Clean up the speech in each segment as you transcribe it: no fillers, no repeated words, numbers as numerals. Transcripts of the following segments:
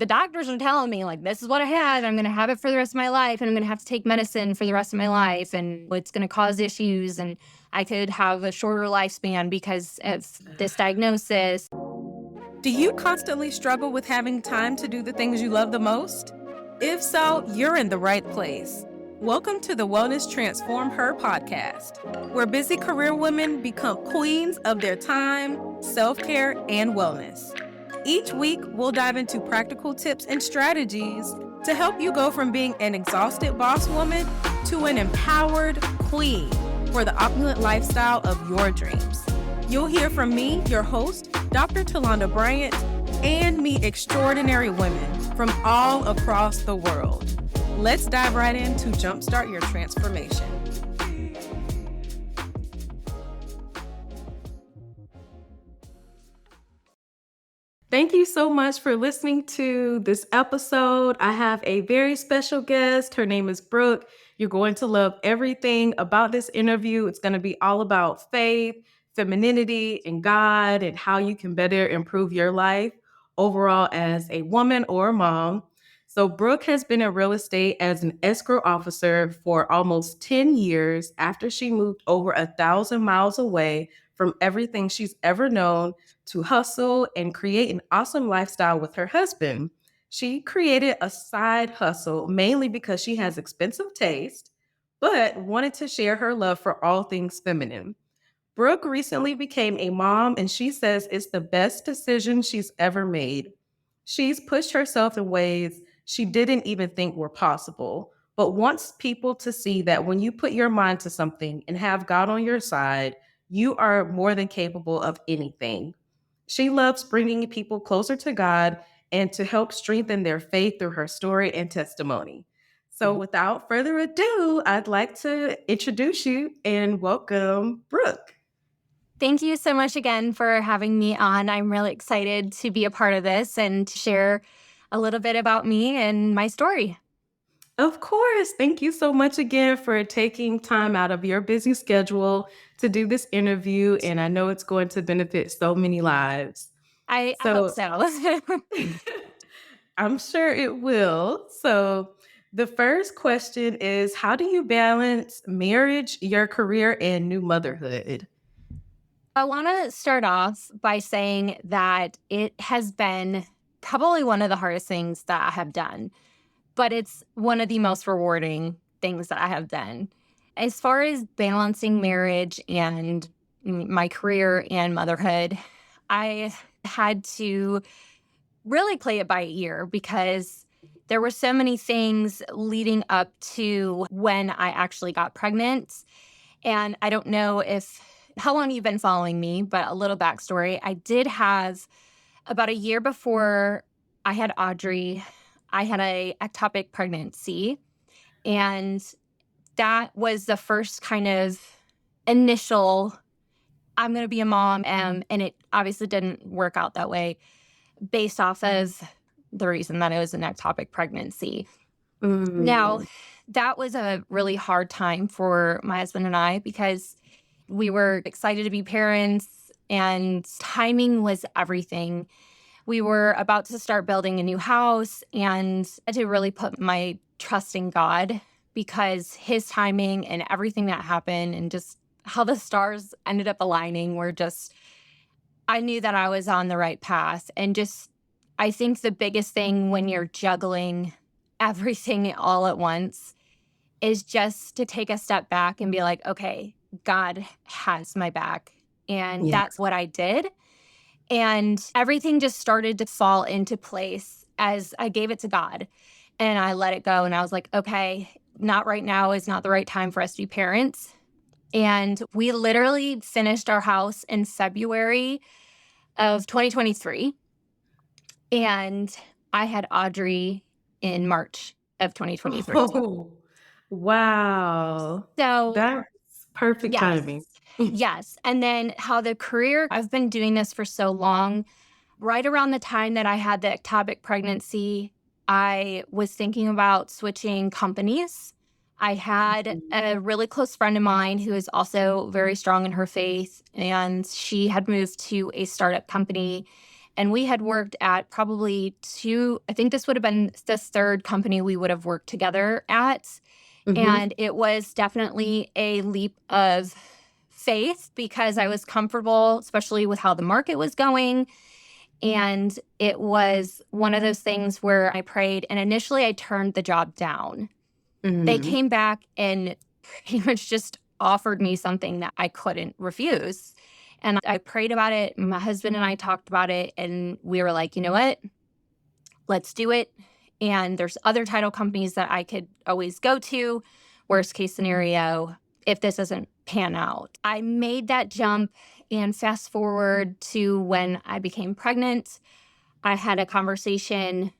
the doctors are telling me, like, this is what I had. I'm going to have it for the rest of my life. And I'm going to have to take medicine for the rest of my life. And it's going to cause issues. And I could have a shorter lifespan because of this diagnosis. Do you constantly struggle with having time to do the things you love the most? If so, you're in the right place. Welcome to the Wellness Transform Her podcast, where busy career women become queens of their time, self-care, and wellness. Each week, we'll dive into practical tips and strategies to help you go from being an exhausted boss woman to an empowered queen for the opulent lifestyle of your dreams. You'll hear from me, your host, Dr. Talonda Bryant, and meet extraordinary women from all across the world. Let's dive right in to jumpstart your transformation. Thank you so much for listening to this episode. I have a very special guest. Her name is Brooke. You're going to love everything about this interview. It's going to be all about faith, femininity, and God, and how you can better improve your life overall as a woman or a mom. So Brooke has been in real estate as an escrow officer for almost 10 years after she moved over 1,000 miles away from everything she's ever known to hustle and create an awesome lifestyle with her husband. She created a side hustle mainly because she has expensive taste, but wanted to share her love for all things feminine. Brooke recently became a mom, and she says it's the best decision she's ever made. She's pushed herself in ways she didn't even think were possible, but wants people to see that when you put your mind to something and have God on your side, you are more than capable of anything. She loves bringing people closer to God and to help strengthen their faith through her story and testimony. So without further ado, I'd like to introduce you and welcome Brooke. Thank you so much again for having me on. I'm really excited to be a part of this and to share a little bit about me and my story. Of course. Thank you so much again for taking time out of your busy schedule to do this interview. And I know it's going to benefit so many lives. I hope so. I'm sure it will. So the first question is, how do you balance marriage, your career, and new motherhood? I want to start off by saying that it has been probably one of the hardest things that I have done, but it's one of the most rewarding things that I have done. As far as balancing marriage and my career and motherhood, I had to really play it by ear because there were so many things leading up to when I actually got pregnant. And I don't know how long you've been following me, but a little backstory. I did have about a year before I had Audrey, I had a ectopic pregnancy. And that was the first kind of initial, I'm going to be a mom. And it obviously didn't work out that way based off of the reason that it was an ectopic pregnancy. Now, that was a really hard time for my husband and I because we were excited to be parents and timing was everything. We were about to start building a new house and I had to really put my trust in God because his timing and everything that happened and just how the stars ended up aligning were just, I knew that I was on the right path. And just, I think the biggest thing when you're juggling everything all at once is just to take a step back and be like, okay, God has my back. And that's what I did. And everything just started to fall into place as I gave it to God and I let it go. And I was like, okay, not right now is not the right time for us to be parents. And we literally finished our house in February of 2023. And I had Audrey in March of 2023. Oh, wow. So that's perfect timing. Yes. And then how the career, I've been doing this for so long. Right around the time that I had the ectopic pregnancy, I was thinking about switching companies. I had a really close friend of mine who is also very strong in her faith, and she had moved to a startup company. And we had worked at probably two, I think this would have been the third company we would have worked together at. Mhm. And it was definitely a leap of faith because I was comfortable, especially with how the market was going. And it was one of those things where I prayed, and initially I turned the job down. They Mhm. came back and pretty much just offered me something that I couldn't refuse. And I prayed about it. My husband and I talked about it, and we were like, you know what? Let's do it. And there's other title companies that I could always go to. Worst case scenario, if this doesn't pan out. I made that jump, and fast forward to when I became pregnant. I had a conversation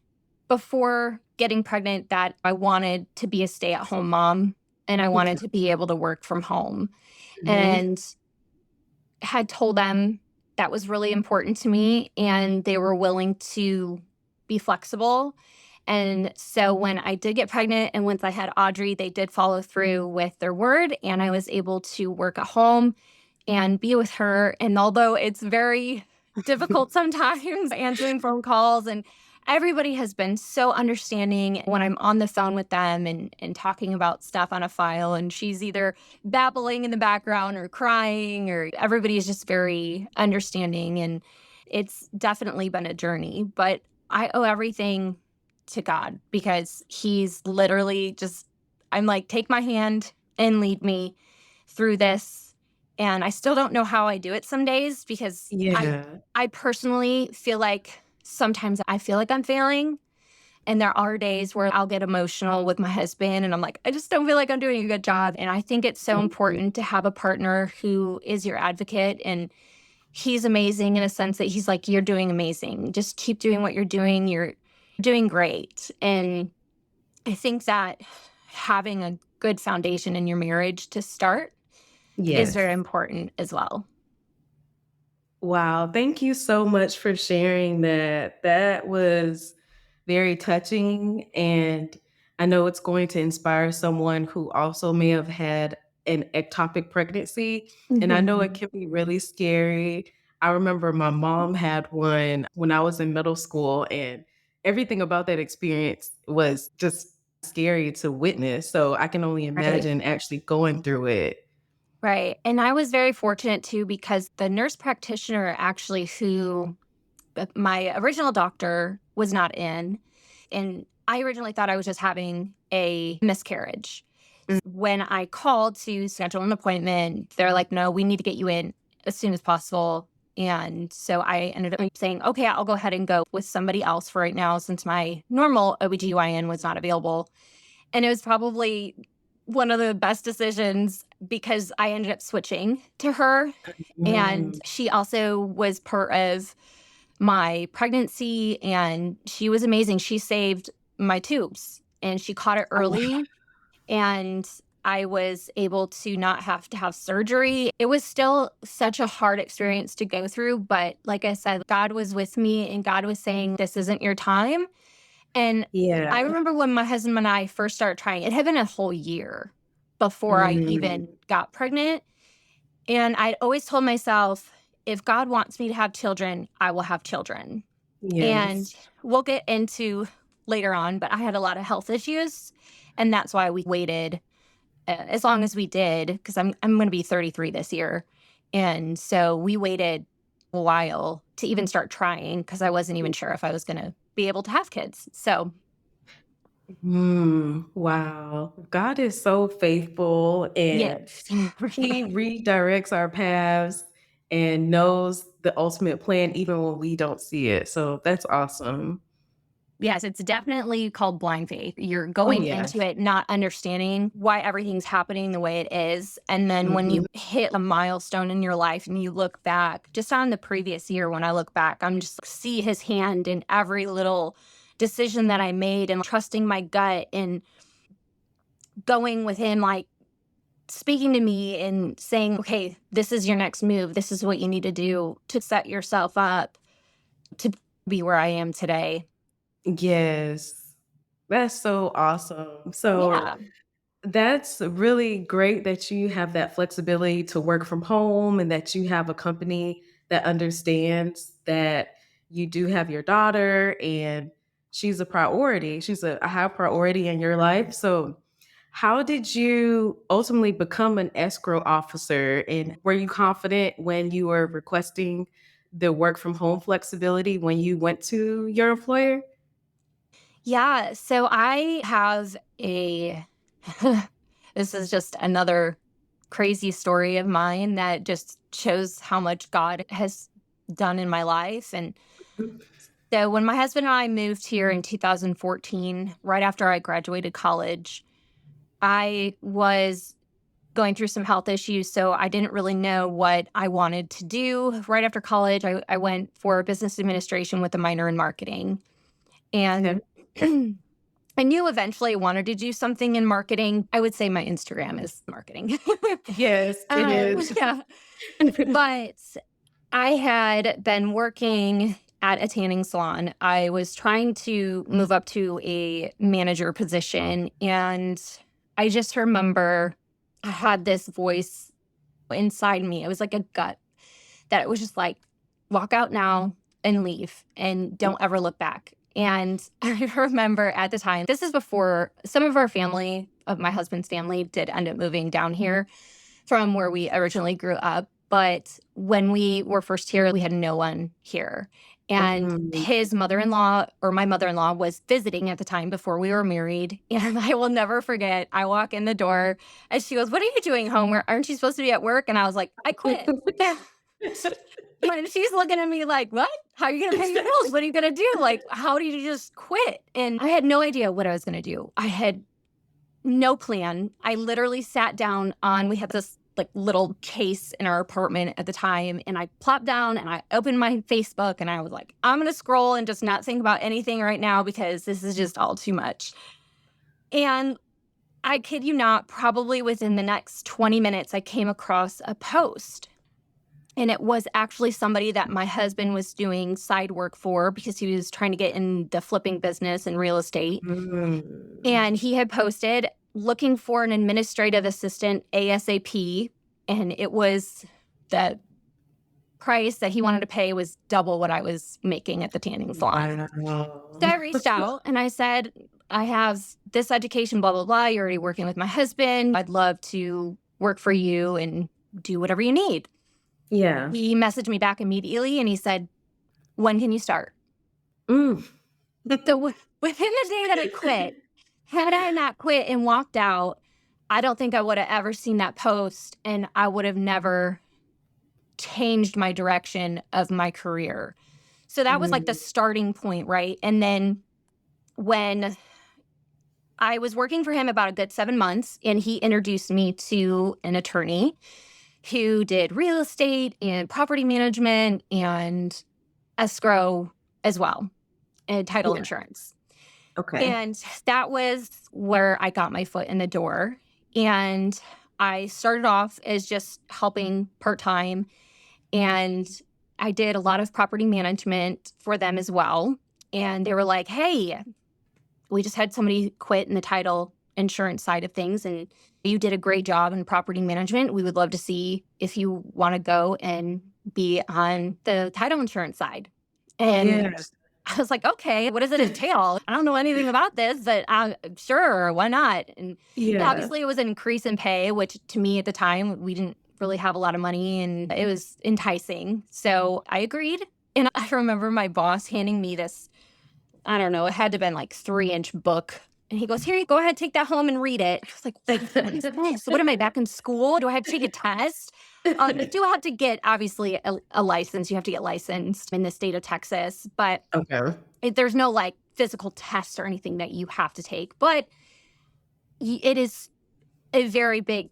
before getting pregnant that I wanted to be a stay at home mom and I Okay. wanted to be able to work from home, Mhm. and had told them that was really important to me and they were willing to be flexible. And so when I did get pregnant and once I had Audrey, they did follow through with their word and I was able to work at home and be with her. And although it's very difficult sometimes answering phone calls, and everybody has been so understanding when I'm on the phone with them and talking about stuff on a file, and she's either babbling in the background or crying, or everybody is just very understanding. And it's definitely been a journey, but I owe everything to God because He's literally just, I'm like, take my hand and lead me through this. And I still don't know how I do it some days because Yeah. I personally feel like sometimes I feel like I'm failing. And there are days where I'll get emotional with my husband and I'm like, I just don't feel like I'm doing a good job. And I think it's so Mhm. important to have a partner who is your advocate. And he's amazing in a sense that he's like, you're doing amazing. Just keep doing what you're doing. You're doing great. And I think that having a good foundation in your marriage to start is Yes. very important as well. Wow, thank you so much for sharing that. That was very touching, and I know it's going to inspire someone who also may have had an ectopic pregnancy, and I know it Mhm. can be really scary. I remember my mom had one when I was in middle school, and everything about that experience was just scary to witness, so I can only Right. imagine actually going through it. Right. And I was very fortunate too because the nurse practitioner actually who my original doctor was not in. And I originally thought I was just having a miscarriage. Mm. When I called to schedule an appointment, they're like, no, we need to get you in as soon as possible. And so I ended up saying, okay, I'll go ahead and go with somebody else for right now since my normal OBGYN was not available. And it was probably one of the best decisions because I ended up switching to her. And Mm. she also was part of my pregnancy and she was amazing. She saved my tubes and she caught it Oh, wow. early. And I was able to not have to have surgery. It was still such a hard experience to go through. But like I said, God was with me and God was saying, this isn't your time. And I Yeah. remember when my husband and I first started trying, it had been a whole year before I Mm. even got pregnant. And I'd always told myself, if God wants me to have children, I will have children. And Yes. we'll get into later on, but I had a lot of health issues. And that's why we waited as long as we did, because I'm going to be 33 this year. And so we waited a while to even start trying because I wasn't even sure if I was going to be able to have kids. So, Wow. God is so faithful yeah. and He redirects our paths and knows the ultimate plan even when we don't see it. So that's awesome. Yes, it's definitely called blind faith. You're Oh, going yeah. into it not understanding why everything's happening the way it is. And then when Mhm. you hit a milestone in your life and you look back, just on the previous year, when I look back, I'm just see his hand in every little decision that I made and trusting my gut and going with him, like speaking to me and saying, okay, this is your next move. This is what you need to do to set yourself up to be where I am today. Yes. That's so awesome. So Yeah. that's really great that you have that flexibility to work from home and that you have a company that understands that you do have your daughter and she's a priority. She's a high priority in your life. So how did you ultimately become an escrow officer? And were you confident when you were requesting the work from home flexibility when you went to your employer? Yeah, so I have a this is just another crazy story of mine that just shows how much God has done in my life. And so when my husband and I moved here in 2014, right after I graduated college, I was going through some health issues, so I didn't really know what I wanted to do. Right after college, I went for business administration with a minor in marketing. Okay. And I knew eventually I wanted to do something in marketing. I would say my Instagram is marketing. Yes, it is. Yeah. But I had been working at a tanning salon. I was trying to move up to a manager position. And I just remember I had this voice inside me. It was like a gut that it was just like, walk out now and leave and don't ever look back. And I remember at the time, this is before some of our family, of my husband's family, did end up moving down here from where we originally grew up. But when we were first here, we had no one here. And Mhm. his mother in law, or my mother in law, was visiting at the time before we were married. And I will never forget, I walk in the door and she goes, "What are you doing home? Aren't you supposed to be at work?" And I was like, "I quit." And she's looking at me like, "What? How are you gonna pay your bills? What are you gonna do? Like, how did you just quit?" And I had no idea what I was gonna do. I had no plan. I literally sat down on we had this, like, little case in our apartment at the time, and I plopped down and I opened my Facebook and I was like, "I'm gonna scroll and just not think about anything right now because this is just all too much." And I kid you not, probably within the next 20 minutes, I came across a post. And it was actually somebody that my husband was doing side work for because he was trying to get in the flipping business and real estate. Mm. And he had posted looking for an administrative assistant ASAP. And it was the price that he wanted to pay was double what I was making at the tanning salon. So Wow. I reached out and I said, "I have this education, blah, blah, blah. You're already working with my husband. I'd love to work for you and do whatever you need." Yeah. He messaged me back immediately and he said, "When can you start?" Mm. So within the day that I quit, had I not quit and walked out, I don't think I would have ever seen that post and I would have never changed my direction of my career. So that was like the Mm. starting point, right? And then when I was working for him about a good 7 months, and he introduced me to an attorney who did real estate and property management and escrow as well, and title Yeah. insurance. Okay. And that was where I got my foot in the door. And I started off as just helping part time. And I did a lot of property management for them as well. And they were like, "Hey, we just had somebody quit in the title insurance side of things. And you did a great job in property management. We would love to see if you want to go and be on the title insurance side." And Yeah. I was like, "Okay, what does it entail? I don't know anything about this, but sure, why not?" And Yeah. obviously, it was an increase in pay, which to me at the time, we didn't really have a lot of money and it was enticing. So I agreed. And I remember my boss handing me this, I don't know, it had to have been like 3-inch book. And he goes, "Here, you go ahead, take that home and read it." I was like, "What is this? What am I back in school? Do I have to take a test?" You do have to get, obviously, a license. You have to get licensed in the state of Texas, but Okay. there's no like physical test or anything that you have to take. But it is a very big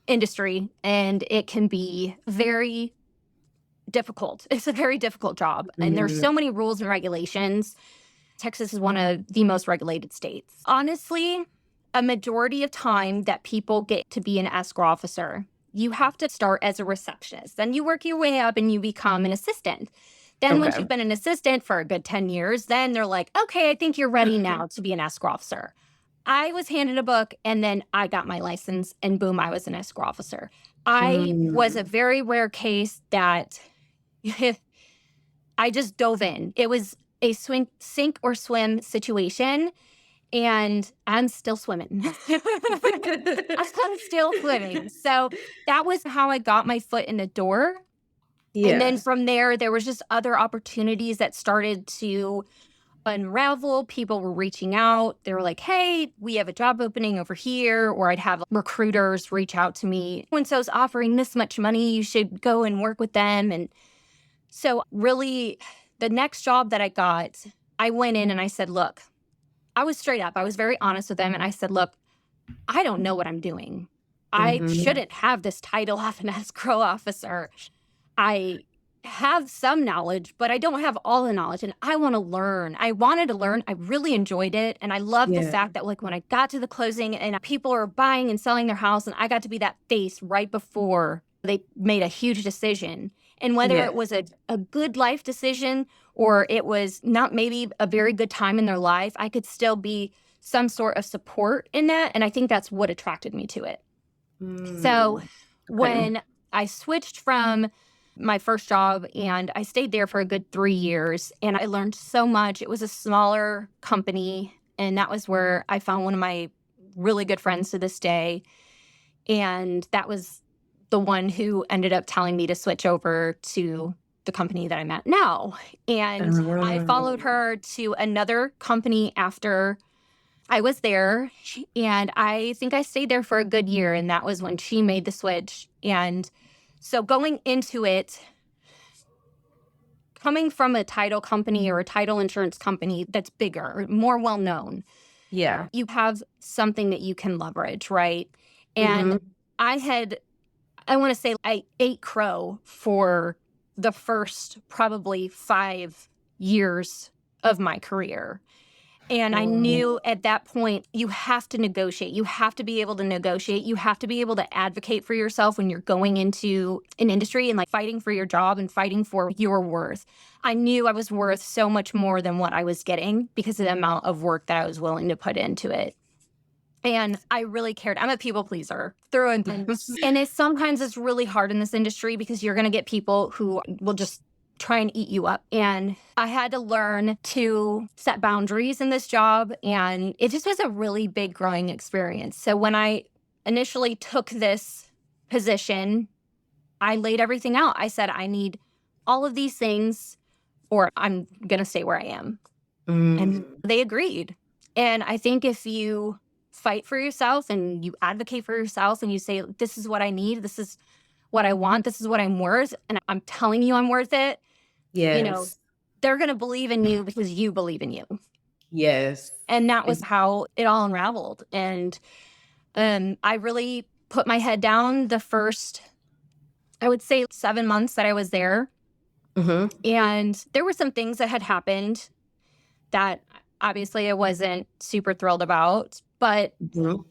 industry and it can be very difficult. It's a very difficult job. And there's Mm. so many rules and regulations. Texas is one of the most regulated states. Honestly, a majority of time that people get to be an escrow officer, you have to start as a receptionist. Then you work your way up and you become an assistant. Then once Okay. you've been an assistant for a good 10 years, then they're like, "Okay, I think you're ready now to be an escrow officer." I was handed a book and then I got my license and boom, I was an escrow officer. I was a Mm. very rare case that I just dove in. It was a sink or swim situation, and I'm still swimming. I'm still swimming. So that was how I got my foot in the door. And then Yeah. from there was just other opportunities that started to unravel. People were reaching out. They were like, hey, we have a job opening over here. Or I'd have recruiters reach out to me. And so it's offering this much money. You should go and work with them. And so really the next job that I got, I went in and I said, look, I was straight up. I was very honest with them. And I said, look, I don't know what I'm doing. I Mhm. shouldn't have this title of an escrow officer. I have some knowledge, but I don't have all the knowledge, and I want to learn. I wanted to learn. I really enjoyed it. And I love the Yeah. fact that, like, when I got to the closing and people are buying and selling their house, and I got to be that face right before they made a huge decision. And whether Yeah. it was a good life decision or it was not maybe a very good time in their life, I could still be some sort of support in that. And I think that's what attracted me to it. So Mm. Okay. when I switched from my first job and I stayed there for a good 3 years and I learned so much. It was a smaller company. And that was where I found one of my really good friends to this day. And that was the one who ended up telling me to switch over to the company that I'm at now. And I followed Oh. her to another company after I was there, and I think I stayed there for a good year, and that was when she made the switch. And so going into it, coming from a title company or a title insurance company that's bigger, more well known, Yeah. you have something that you can leverage, right? And Mhm. I had, I want to say, I ate crow for the first probably 5 years of my career. And I knew Oh. at that point, you have to negotiate. You have to be able to negotiate. You have to be able to advocate for yourself when you're going into an industry and like fighting for your job and fighting for your worth. I knew I was worth so much more than what I was getting because of the amount of work that I was willing to put into it. And I really cared. I'm a people pleaser through and through. And sometimes it's really hard in this industry because you're going to get people who will just try and eat you up. And I had to learn to set boundaries in this job. And it just was a really big growing experience. So when I initially took this position, I laid everything out. I said, I need all of these things, or I'm going to stay where I am. And Mm. they agreed. And I think if you fight for yourself and you advocate for yourself and you say, this is what I need, this is what I want, this is what I'm worth, and I'm telling you I'm worth it, you know, Yes. they're going to believe in you because you believe in you. Yes. And that was Ex how it all unraveled. And I really put my head down the first, I would say, 7 months that I was there. Mhm. And there were some things that had happened that obviously I wasn't super thrilled about. But Mhm.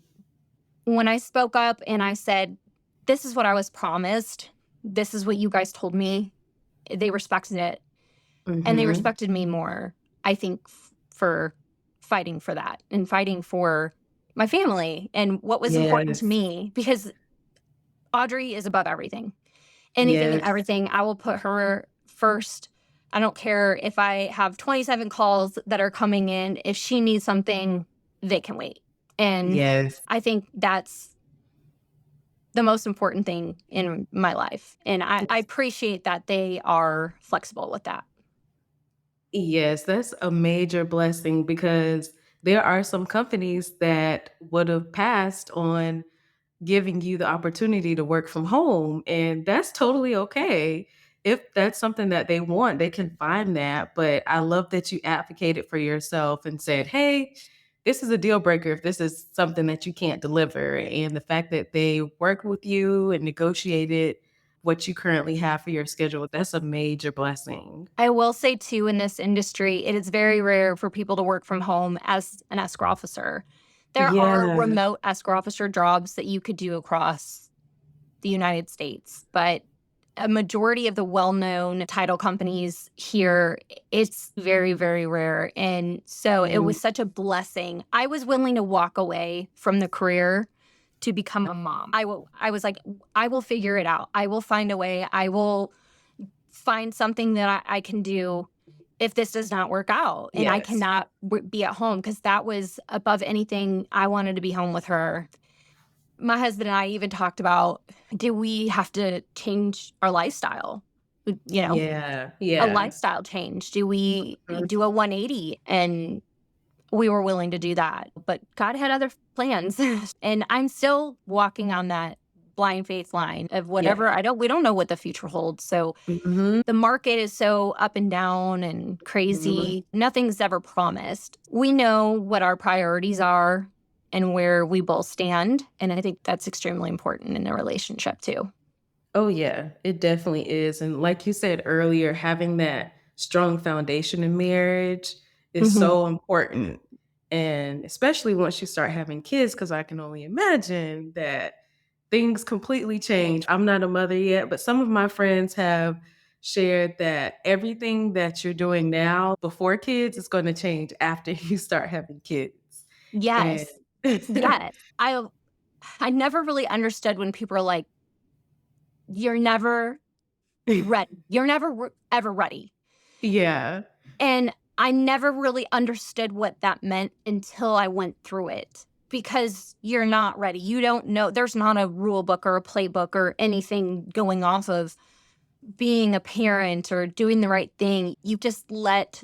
when I spoke up and I said, this is what I was promised, this is what you guys told me, they respected it. And they Mhm. respected me more, I think, for fighting for that and fighting for my family and what was important to Yes. me because Audrey is above everything. Anything and Yes. everything, I will put her first. I don't care if I have 27 calls that are coming in. If she needs something, they can wait. And Yes. I think that's the most important thing in my life. And I appreciate that they are flexible with that. Yes, that's a major blessing because there are some companies that would have passed on giving you the opportunity to work from home, and that's totally okay. If that's something that they want, they can find that, but I love that you advocated for yourself and said, "Hey, this is a deal breaker if this is something that you can't deliver." And the fact that they worked with you and negotiated what you currently have for your schedule, that's a major blessing. I will say too, in this industry, it is very rare for people to work from home as an escrow officer. There are Yeah. remote escrow officer jobs that you could do across the United States, but a majority of the well-known title companies here, it's very, very rare. And so it Mm. was such a blessing. I was willing to walk away from the career to become a mom. I was like, I will figure it out. I will find a way. I will find something that I can do if this does not work out and I Yes. cannot be at home, because that was above anything. I wanted to be home with her. My husband and I even talked about, do we have to change our lifestyle? You know, Yeah. a Yeah. lifestyle change. Do we Mhm. do a 180? And we were willing to do that. But God had other plans. And I'm still walking on that blind faith line of whatever. Yeah. We don't know what the future holds. So Mhm. the market is so up and down and Mhm. crazy. Nothing's ever promised. We know what our priorities are and where we both stand. And I think that's extremely important in a relationship too. Oh, yeah, it definitely is. And like you said earlier, having that strong foundation in marriage is Mhm. so important. And especially once you start having kids, because I can only imagine that things completely change. I'm not a mother yet, but some of my friends have shared that everything that you're doing now before kids is going to change after you start having kids. And Yes. Yes. I never really understood when people are like, you're never ready. You're never ever ready. yeah. And I never really understood what that meant until I went through it, because you're not ready. You don't know. There's not a rule book or a playbook or anything going off of being a parent or doing the right thing. You just let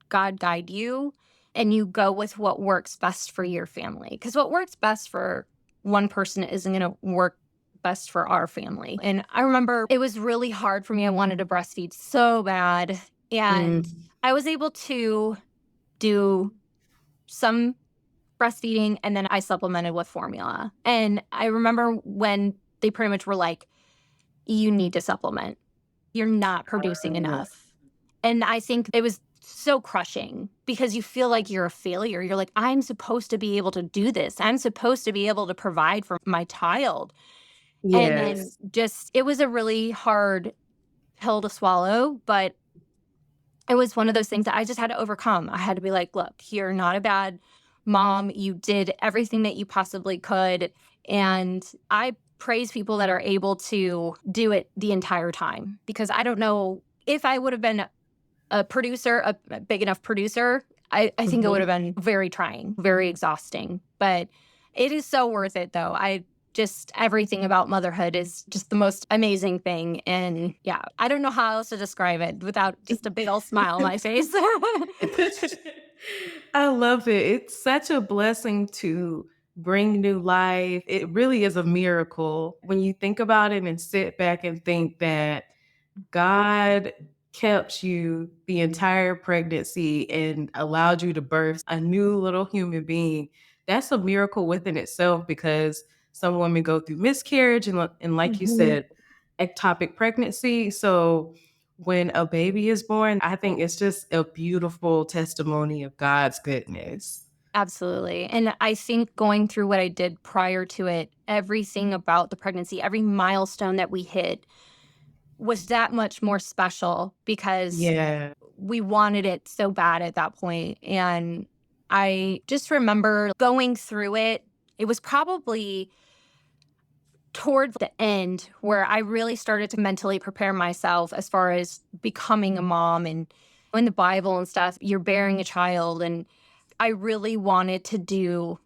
God guide you and you go with what works best for your family. Because what works best for one person isn't going to work best for our family. And I remember it was really hard for me. I wanted to breastfeed so bad. And Mm. I was able to do some breastfeeding, and then I supplemented with formula. And I remember when they pretty much were like, you need to supplement. You're not producing Uh, enough. And I think it was so crushing because you feel like you're a failure. You're like, I'm supposed to be able to do this. I'm supposed to be able to provide for my child. And then yes. just, it was a really hard pill to swallow, but it was one of those things that I just had to overcome. I had to be like, look, you're not a bad mom. You did everything that you possibly could. And I praise people that are able to do it the entire time, because I don't know if I would have been a producer, a big enough producer. I think it would Mhm. have been very trying, very exhausting. But it is so worth it, though. I just, everything about motherhood is just the most amazing thing. And yeah, I don't know how else to describe it without just a big old smile on my face. I love it. It's such a blessing to bring new life. It really is a miracle when you think about it and sit back and think that God kept you the entire pregnancy and allowed you to birth a new little human being. That's a miracle within itself, because some women go through miscarriage and like you Mhm. said, ectopic pregnancy. So when a baby is born, I think it's just a beautiful testimony of God's goodness. Absolutely. And I think going through what I did prior to it, everything about the pregnancy, every milestone that we hit was that much more special because Yeah. we wanted it so bad at that point. And I just remember going through it. It was probably towards the end where I really started to mentally prepare myself as far as becoming a mom. And in the Bible and stuff, you're bearing a child. And I really wanted to do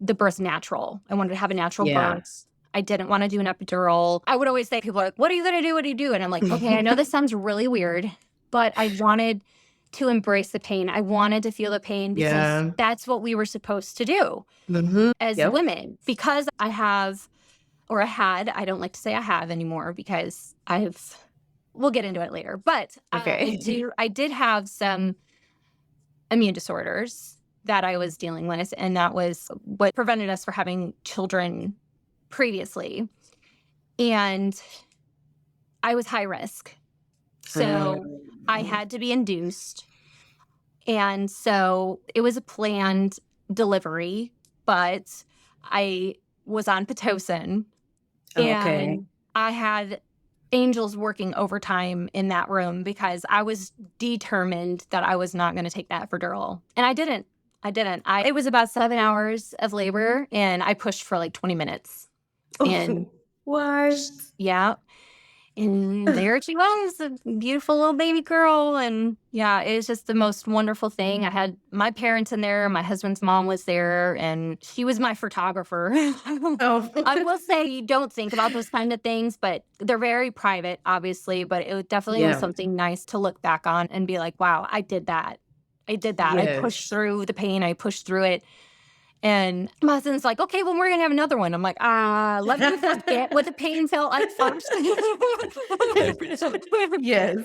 the birth natural. I wanted to have a natural Yeah. birth. I didn't want to do an epidural. I would always say, people are like, what are you going to do? What do you do? And I'm like, okay, I know this sounds really weird, but I wanted to embrace the pain. I wanted to feel the pain because Yeah. that's what we were supposed to do Mhm. as Yep. women. Because I have, or I had, I don't like to say I have anymore because we'll get into it later. But Okay. I did have some immune disorders that I was dealing with, and that was what prevented us from having children previously. And I was high risk. So I Um, had to be induced. And so it was a planned delivery, but I was on Pitocin, okay. and I had angels working overtime in that room because I was determined that I was not going to take that epidural. And I didn't. It was about 7 hours of labor, and I pushed for like 20 minutes. And What? yeah. And there she was, a beautiful little baby girl. And yeah, it was just the most wonderful thing. I had my parents in there, my husband's mom was there, and she was my photographer. Oh. I will say you don't think about those kind of things, but they're very private, obviously. But it definitely was Yeah. something nice to look back on and be like, wow, I did that. I did that. I pushed Yes. through the pain. I pushed through it. And my husband's like, okay, well, we're gonna have another one. I'm like, let me forget what the pain felt like first. Yes.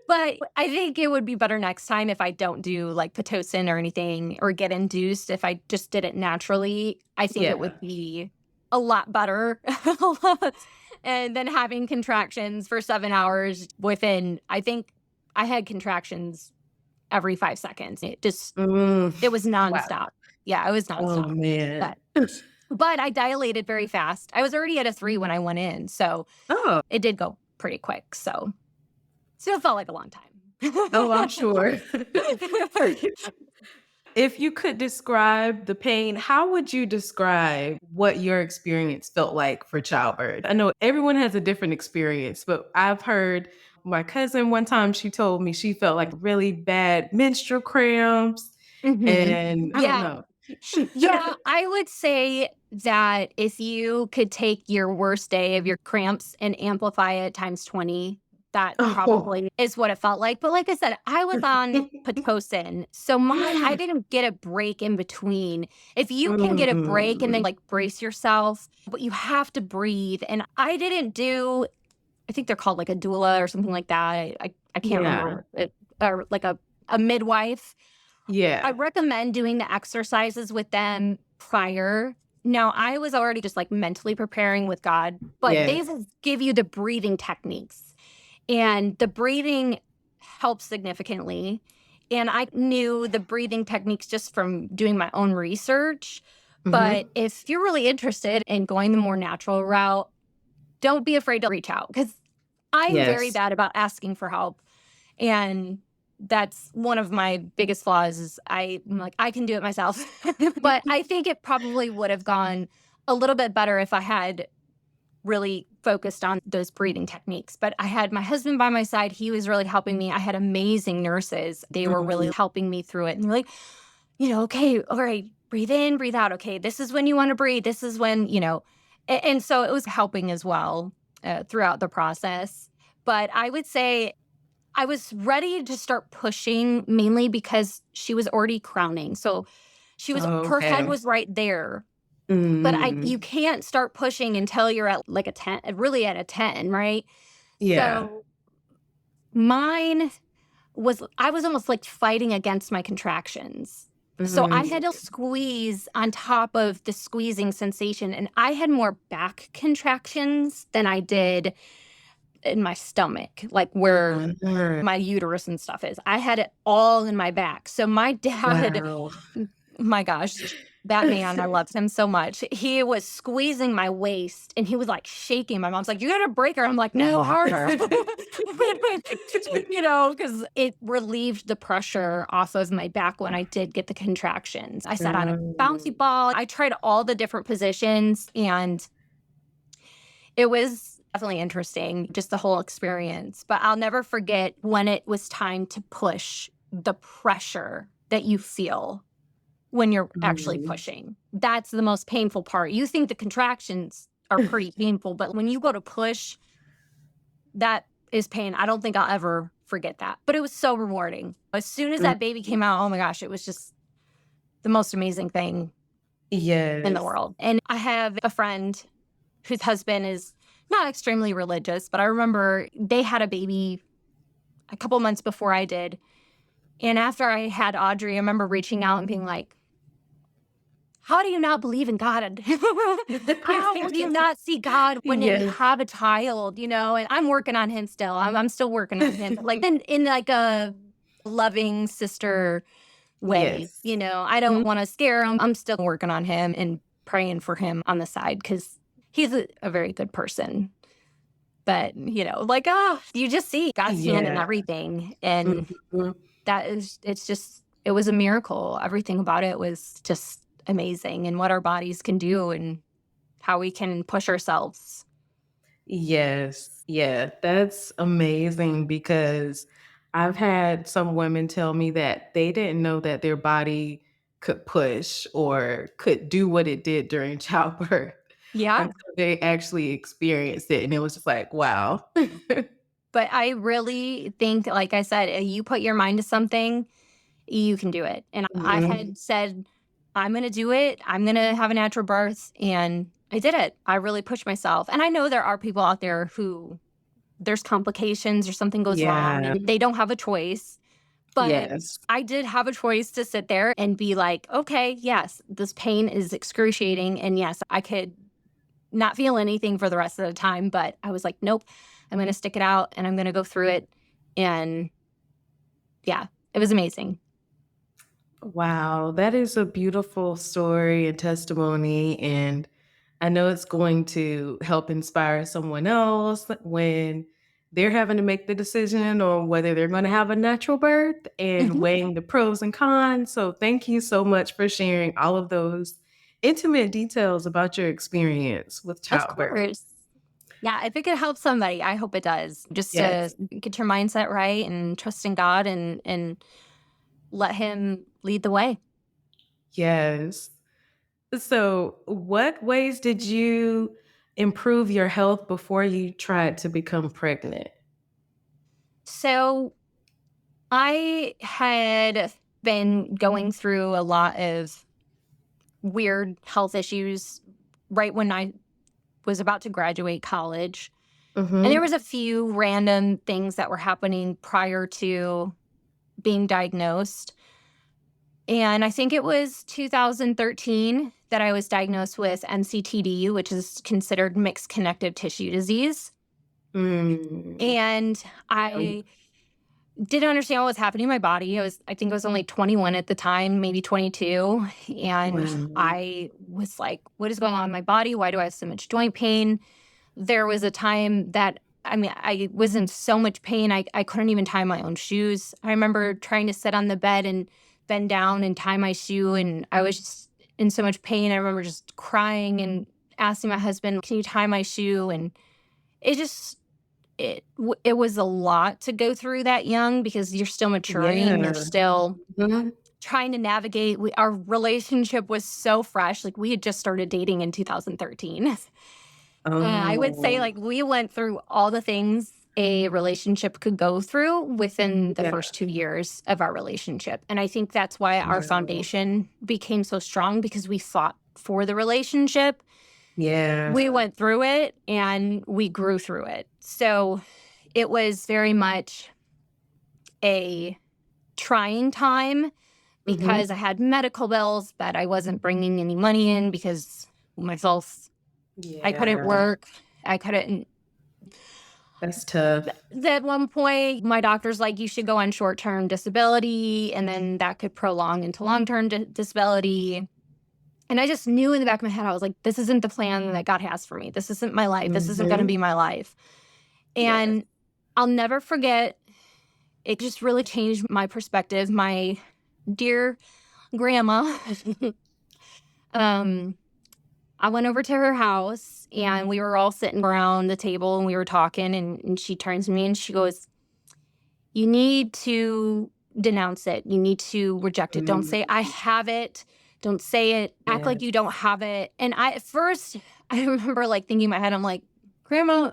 But I think it would be better next time if I don't do like Pitocin or anything or get induced. If I just did it naturally, I think it Yeah. would be a lot better. And then having contractions for 7 hours within, I think I had contractions every 5 seconds. Mm. It was Wow. nonstop. Yeah, it was Oh, nonstop. man. But but I dilated very fast. I was already at a 3 when I went in, so Oh. it did go pretty quick, so still felt like a long Oh, I'm time. sure. If you could describe the pain, how would you describe what your experience felt like for childbirth? I know everyone has a different experience, but I've heard my cousin one time, she told me she felt like really bad menstrual cramps, Mhm. and I don't Yeah. know. Yeah, I would say that if you could take your worst day of your cramps and amplify it times 20, that Oh. probably is what it felt like. But like I said, I was on Pitocin, so I didn't get a break in between. If you can get a break and then Mm. like brace yourself, but you have to breathe. And I didn't do, I think they're called like a doula or something like that. I can't Yeah. remember it, or like a midwife. I Yeah. recommend doing the exercises with them prior. Now, I was already just like mentally preparing with God, but they Yes. will give you the breathing techniques, and the breathing helps significantly. And I knew the breathing techniques just from doing my own research. But Mhm. if you're really interested in going the more natural route, don't be afraid to reach out because I'm very Yes. bad about asking for help. And that's one of my biggest flaws is I'm like, I can do it myself. But I think it probably would have gone a little bit better if I had really focused on those breathing techniques. But I had my husband by my side. He was really helping me. I had amazing nurses. They were really Mm. helping me through it. And they're like, okay, all right, breathe in, breathe out. Okay, this is when you want to breathe. This is when, and so it was helping as well throughout the process. But I would say I was ready to start pushing mainly because she was already crowning. So her head Okay. was right there. But you Mm. can't start pushing until you're at like a 10, really at a 10, right? Yeah. So mine I was almost like fighting against my contractions. So I Mhm. had to squeeze on top of the squeezing sensation. And I had more back contractions than I did in my stomach, like where Mhm. my uterus and stuff is. I had it all in my back. So my dad, Wow. my gosh, that man, I loved him so much. He was squeezing my waist and he was like shaking. My mom's like, you got to break her. I'm like, no, harder. Because it relieved the pressure off of my back when I did get the contractions. I sat on a bouncy Mm. ball. I tried all the different positions and it was definitely interesting, just the whole experience. But I'll never forget when it was time to push, the pressure that you feel when you're actually Mhm. pushing. That's the most painful part. You think the contractions are pretty painful, but when you go to push, that is pain. I don't think I'll ever forget that. But it was so rewarding. As soon as Mm. that baby came out, oh my gosh, it was just the most amazing thing in the Yes. world. And I have a friend whose husband is not extremely religious, but I remember they had a baby a couple months before I did. And after I had Audrey, I remember reaching out and being like, how do you not believe in God? How do you not see God when you Yes. have a child, And I'm working on him still. I'm still working on him. Like in like a loving sister way, Yes. I don't Mhm. want to scare him. I'm still working on him and praying for him on the side because he's a very good person. But, like, you just see God's hand in Yeah. everything. And Mhm. it was a miracle. Everything about it was just amazing and what our bodies can do and how we can push ourselves. Yes. Yeah, that's amazing because I've had some women tell me that they didn't know that their body could push or could do what it did during childbirth Yeah. until they actually experienced it, and it was just like, "Wow." But I really think, like I said, you put your mind to something, you can do it. And I Mhm. had said, I'm going to do it. I'm going to have a natural birth. And I did it. I really pushed myself. And I know there are people out there who there's complications or something goes wrong Yeah. and they don't have a choice. But Yes. I did have a choice to sit there and be like, okay, yes, this pain is excruciating. And yes, I could not feel anything for the rest of the time. But I was like, nope, I'm going to stick it out and I'm going to go through it. And yeah, it was amazing. Wow, that is a beautiful story and testimony, and I know it's going to help inspire someone else when they're having to make the decision or whether they're going to have a natural birth and Mhm. weighing the pros and cons. So, thank you so much for sharing all of those intimate details about your experience with Of childbirth. course. Yeah, if it could help somebody, I hope it does. Just to Yes. get your mindset right and trust in God and let him lead the way. Yes. So, what ways did you improve your health before you tried to become pregnant? So, I had been going through a lot of weird health issues right when I was about to graduate college. And there Mhm. was a few random things that were happening prior to being diagnosed. And I think it was 2013 that I was diagnosed with MCTD, which is considered mixed connective tissue disease. Mm. And I didn't understand what was happening in my body. I think I was only 21 at the time, maybe 22. And Wow. I was like, what is going on in my body? Why do I have so much joint pain? There was a time that I mean, I was in so much pain, I couldn't even tie my own shoes. I remember trying to sit on the bed and bend down and tie my shoe, and I was just in so much pain. I remember just crying and asking my husband, "Can you tie my shoe?" And it just it was a lot to go through that young because you're still maturing, you're Yeah. still Mhm. trying to navigate. Our relationship was so fresh, like, we had just started dating in 2013. I would say, Oh. like, we went through all the things a relationship could go through within the Yeah. first 2 years of our relationship, and I think that's why our Wow. foundation became so strong because we fought for the relationship. Yeah. We went through it, and we grew through it. So, it was very much a trying time Mhm. because I had medical bills, but I wasn't bringing any money in because myself I couldn't Yeah. work. I couldn't That's tough. At one point, my doctor's like, you should go on short term disability, and then that could prolong into long term disability. And I just knew in the back of my head, I was like, this isn't the plan that God has for me. This isn't my life. This isn't going to Mhm. be my life. Yes. And I'll never forget, it just really changed my perspective. My dear grandma, um, I went over to her house and we were all sitting around the table and we were talking. And she turns to me and she goes, you need to denounce it. You need to reject it. Don't Mm. say, I have it. Don't say it. Act like you Yes. don't have it. And at first, I remember like thinking in my head, I'm like, Grandma,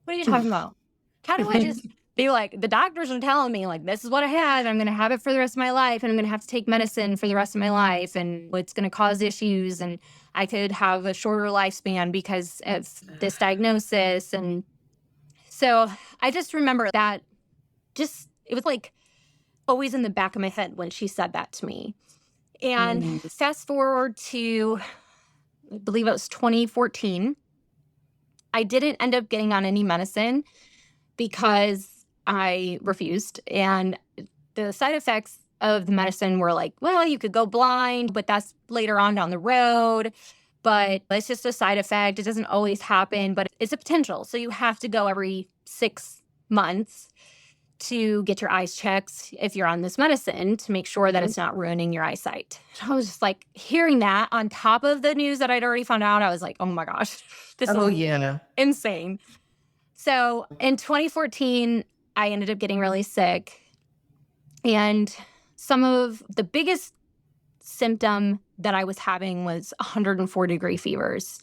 what are you talking about? How do I just be like, the doctors are telling me, like, this is what I have. I'm going to have it for the rest of my life. And I'm going to have to take medicine for the rest of my life. And it's going to cause issues. And I could have a shorter lifespan because of this diagnosis. And so I just remember that it was like always in the back of my head when she said that to me. And Mm. fast forward to, I believe it was 2014. I didn't end up getting on any medicine because I refused. And the side effects of the medicine were like, well, you could go blind, but that's later on down the road. But it's just a side effect. It doesn't always happen, but it's a potential. So you have to go every 6 months to get your eyes checked if you're on this medicine to make sure that it's not ruining your eyesight. I was just like hearing that on top of the news that I'd already found out. I was like, oh my gosh, this Oh, is yeah. insane. So in 2014, I ended up getting really sick. And some of the biggest symptom that I was having was 104-degree fevers.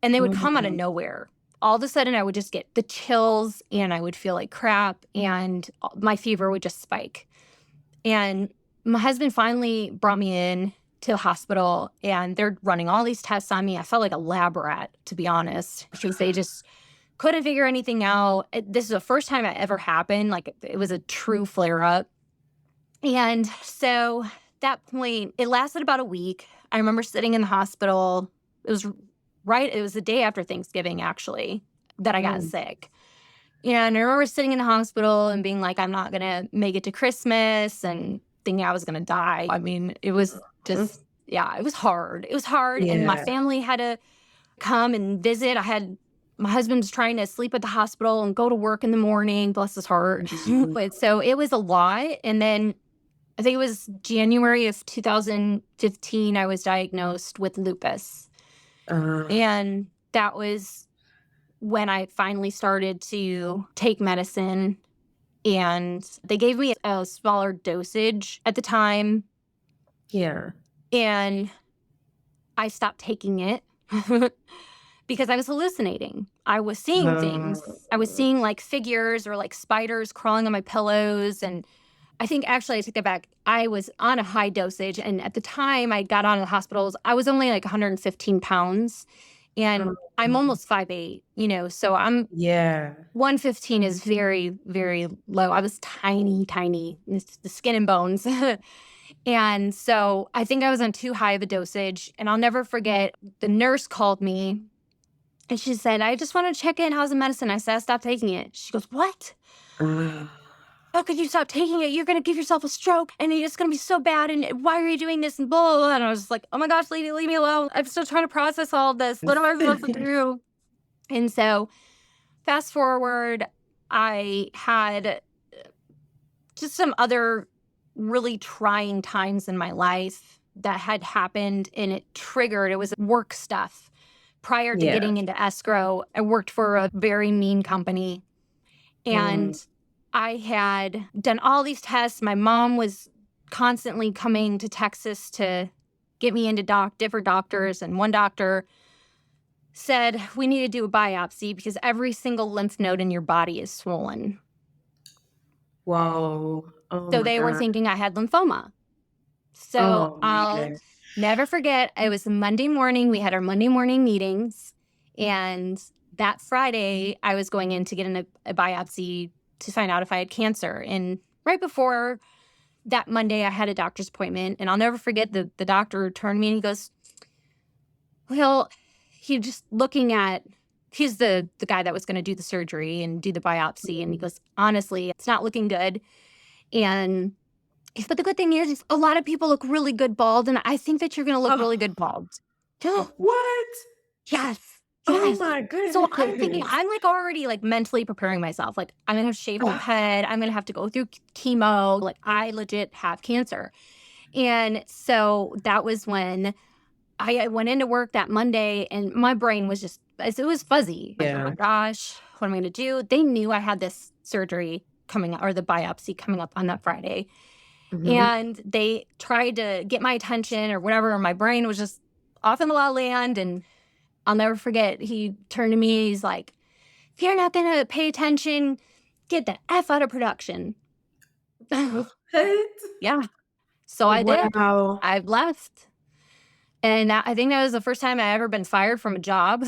And they would come out of Mhm. nowhere. All of a sudden, I would just get the chills and I would feel like crap and my fever would just spike. And my husband finally brought me in to the hospital and they're running all these tests on me. I felt like a lab rat, to be honest, because they just couldn't figure anything out. This is the first time it ever happened. Like it was a true flare up. And so that point, it lasted about a week. I remember sitting in the hospital. It was the day after Thanksgiving, actually, that I got Mm. sick. And I remember sitting in the hospital and being like, I'm not going to make it to Christmas and thinking I was going to die. I mean, it was Mm. just, yeah, it was hard. It was hard. And my Yeah. family had to come and visit. My husband's trying to sleep at the hospital and go to work in the morning, bless his heart. Mhm. But so it was a lot. And then I think it was January of 2015, I was diagnosed with lupus. Uh, And that was when I finally started to take medicine. And they gave me a smaller dosage at the time. yeah. And I stopped taking it because I was hallucinating. I was seeing Uh, things. I was seeing like figures or like spiders crawling on my pillows. And I think actually I take that back. I was on a high dosage. And at the time I got out of the hospitals, I was only like 115 pounds. And I'm almost 5'8", so I'm yeah. 115 is very, very low. I was tiny, tiny, it's the skin and bones. And so I think I was on too high of a dosage. And I'll never forget, the nurse called me and she said, I just want to check in. How's the medicine? I said, I stopped taking it. She goes, what? Uh, How could you stop taking it? You're going to give yourself a stroke and it's going to be so bad. And why are you doing this? And blah, blah, blah. And I was just like, oh my gosh, leave me alone. I'm still trying to process all of this. What am I supposed to do? And so fast forward, I had just some other really trying times in my life that had happened and it was work stuff. Prior to Yeah. getting into escrow, I worked for a very mean company Mm. and I had done all these tests. My mom was constantly coming to Texas to get me into different doctors. And one doctor said, we need to do a biopsy because every single lymph node in your body is swollen. Whoa. Oh So my they were God. thinking I had lymphoma. So Oh I'll man. never forget, it was a Monday morning. We had our Monday morning meetings. And that Friday, I was going in to get a biopsy to find out if I had cancer. And right before that Monday, I had a doctor's appointment. And I'll never forget the doctor turned to me and he goes, well, he just looking at, he's the guy that was going to do the surgery and do the biopsy. And he goes, honestly, it's not looking good. And but the good thing is a lot of people look really good bald, and I think that you're gonna look really Oh, good bald. Too. what? Yes, Oh yes. my So I'm thinking goodness. I'm, like, already, like, mentally preparing myself, like, I'm gonna have to shave my Oh, head, I'm gonna have to go through chemo, like, I legit have cancer. And so that was when I went into work that Monday, and my brain was just it was fuzzy, like, "Oh yeah. my gosh, what am I gonna do?" They knew I had this surgery coming up or the biopsy coming up on that Friday. Mhm. And they tried to get my attention or whatever. My brain was just off in the la la land. And I'll never forget, he turned to me. He's like, if you're not going to pay attention, get the F out of production. What? Yeah. So I did. Wow. I left. And I think that was the first time I ever been fired from a job.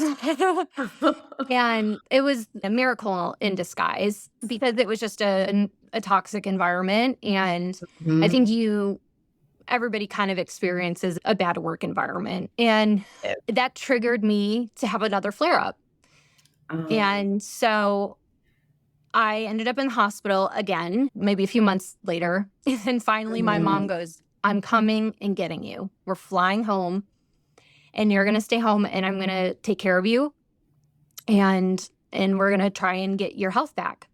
And it was a miracle in disguise because it was just a toxic environment. And I Mhm. think everybody kind of experiences a bad work environment. And Yeah. that triggered me to have another flare up. Um, And so I ended up in the hospital again, maybe a few months later. And finally, my mom mm, goes, I'm coming and getting you. We're flying home and you're going to stay home and I'm going to take care of you. And we're going to try and get your health back.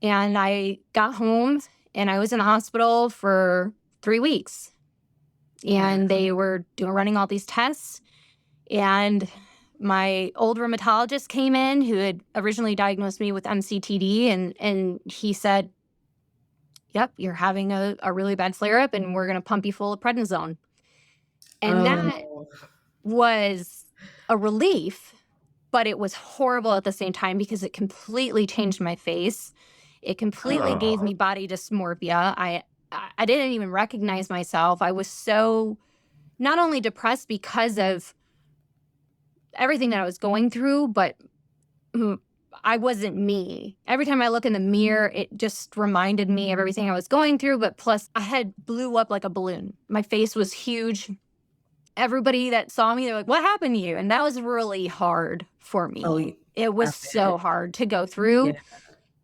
And I got home and I was in the hospital for 3 weeks. And they were running all these tests. And my old rheumatologist came in who had originally diagnosed me with MCTD. And he said, yep, you're having a really bad flare up and we're going to pump you full of prednisone. And Oh, that was a relief, but it was horrible at the same time because it completely changed my face. It completely gave me body dysmorphia. I didn't even recognize myself. I was so not only depressed because of everything that I was going through, but I wasn't me. Every time I look in the mirror, it just reminded me of everything I was going through. But plus, I had blew up like a balloon. My face was huge. Everybody that saw me, they're like, what happened to you? And that was really hard for me. It was so hard to go through.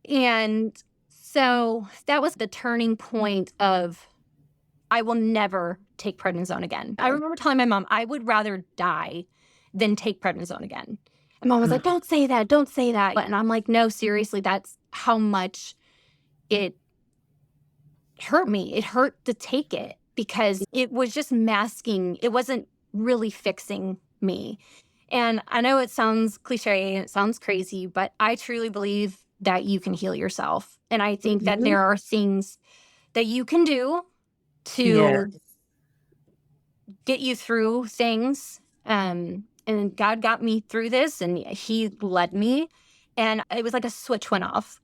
And so that was the turning point of I will never take prednisone again. I remember telling my mom I would rather die than take prednisone again. And mom was like, don't say that, don't say that. And I'm like, no, seriously, that's how much it hurt me. It hurt to take it because it was just masking. It wasn't really fixing me. And I know it sounds cliche and it sounds crazy, but I truly believe that you can heal yourself. And I think that there are things that you can do to get you through things. And God got me through this and he led me. And it was like a switch went off.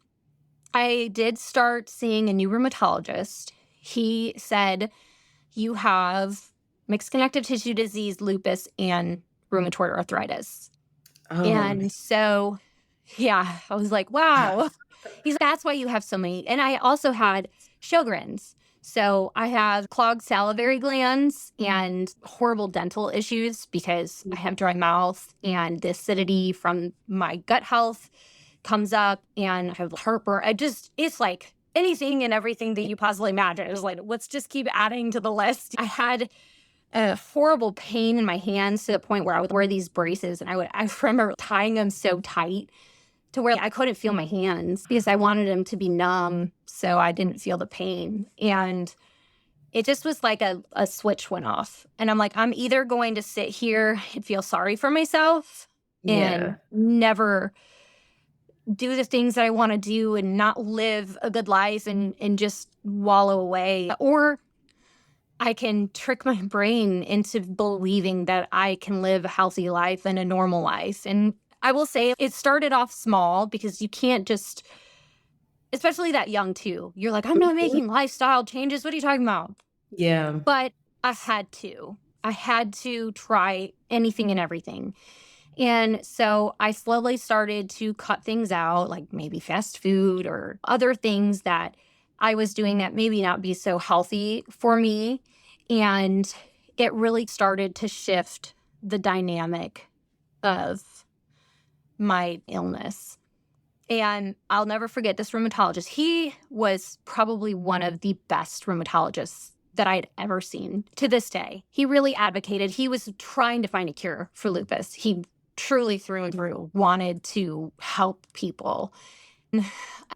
I did start seeing a new rheumatologist. He said, you have mixed connective tissue disease, lupus, and rheumatoid arthritis. And so, yeah, I was like, wow. He's like, that's why you have so many. And I also had Sjogren's. So I have clogged salivary glands and horrible dental issues because I have dry mouth and the acidity from my gut health comes up and I have heartburn. It's like anything and everything that you possibly imagine. It was like, let's just keep adding to the list. I had a horrible pain in my hands to the point where I would wear these braces and I remember tying them so tight to where I couldn't feel my hands because I wanted them to be numb so I didn't feel the pain. And it just was like a switch went off. And I'm like, I'm either going to sit here and feel sorry for myself and never do the things that I want to do and not live a good life and just wallow away, or I can trick my brain into believing that I can live a healthy life and a normal life. And I will say it started off small because you can't just, especially that young too. You're like, I'm not making lifestyle changes. What are you talking about? Yeah. But I had to. I had to try anything and everything. And so I slowly started to cut things out, like maybe fast food or other things that I was doing that maybe not be so healthy for me. And it really started to shift the dynamic of my illness. And I'll never forget this rheumatologist. He was probably one of the best rheumatologists that I'd ever seen to this day. He really advocated. He was trying to find a cure for lupus. He truly through and through wanted to help people.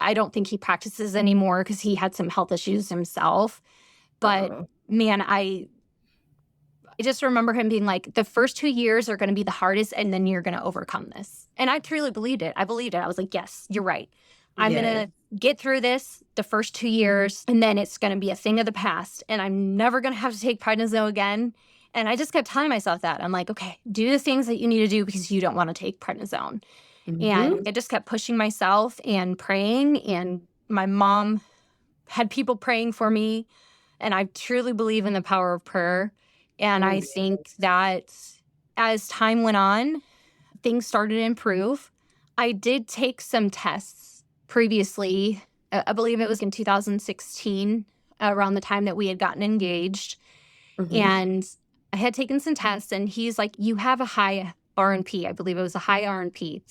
I don't think he practices anymore because he had some health issues himself. But man, I just remember him being like, the first 2 years are going to be the hardest and then you're going to overcome this. And I truly believed it. I believed it. I was like, yes, you're right. I'm going to get through this the first 2 years and then it's going to be a thing of the past and I'm never going to have to take prednisone again. And I just kept telling myself that. I'm like, okay, do the things that you need to do because you don't want to take prednisone. And I just kept pushing myself and praying. And my mom had people praying for me. And I truly believe in the power of prayer. And I think that as time went on, things started to improve. I did take some tests previously. I believe it was in 2016, around the time that we had gotten engaged. And I had taken some tests and he's like, you have a high RNP. I believe it was a high RNP.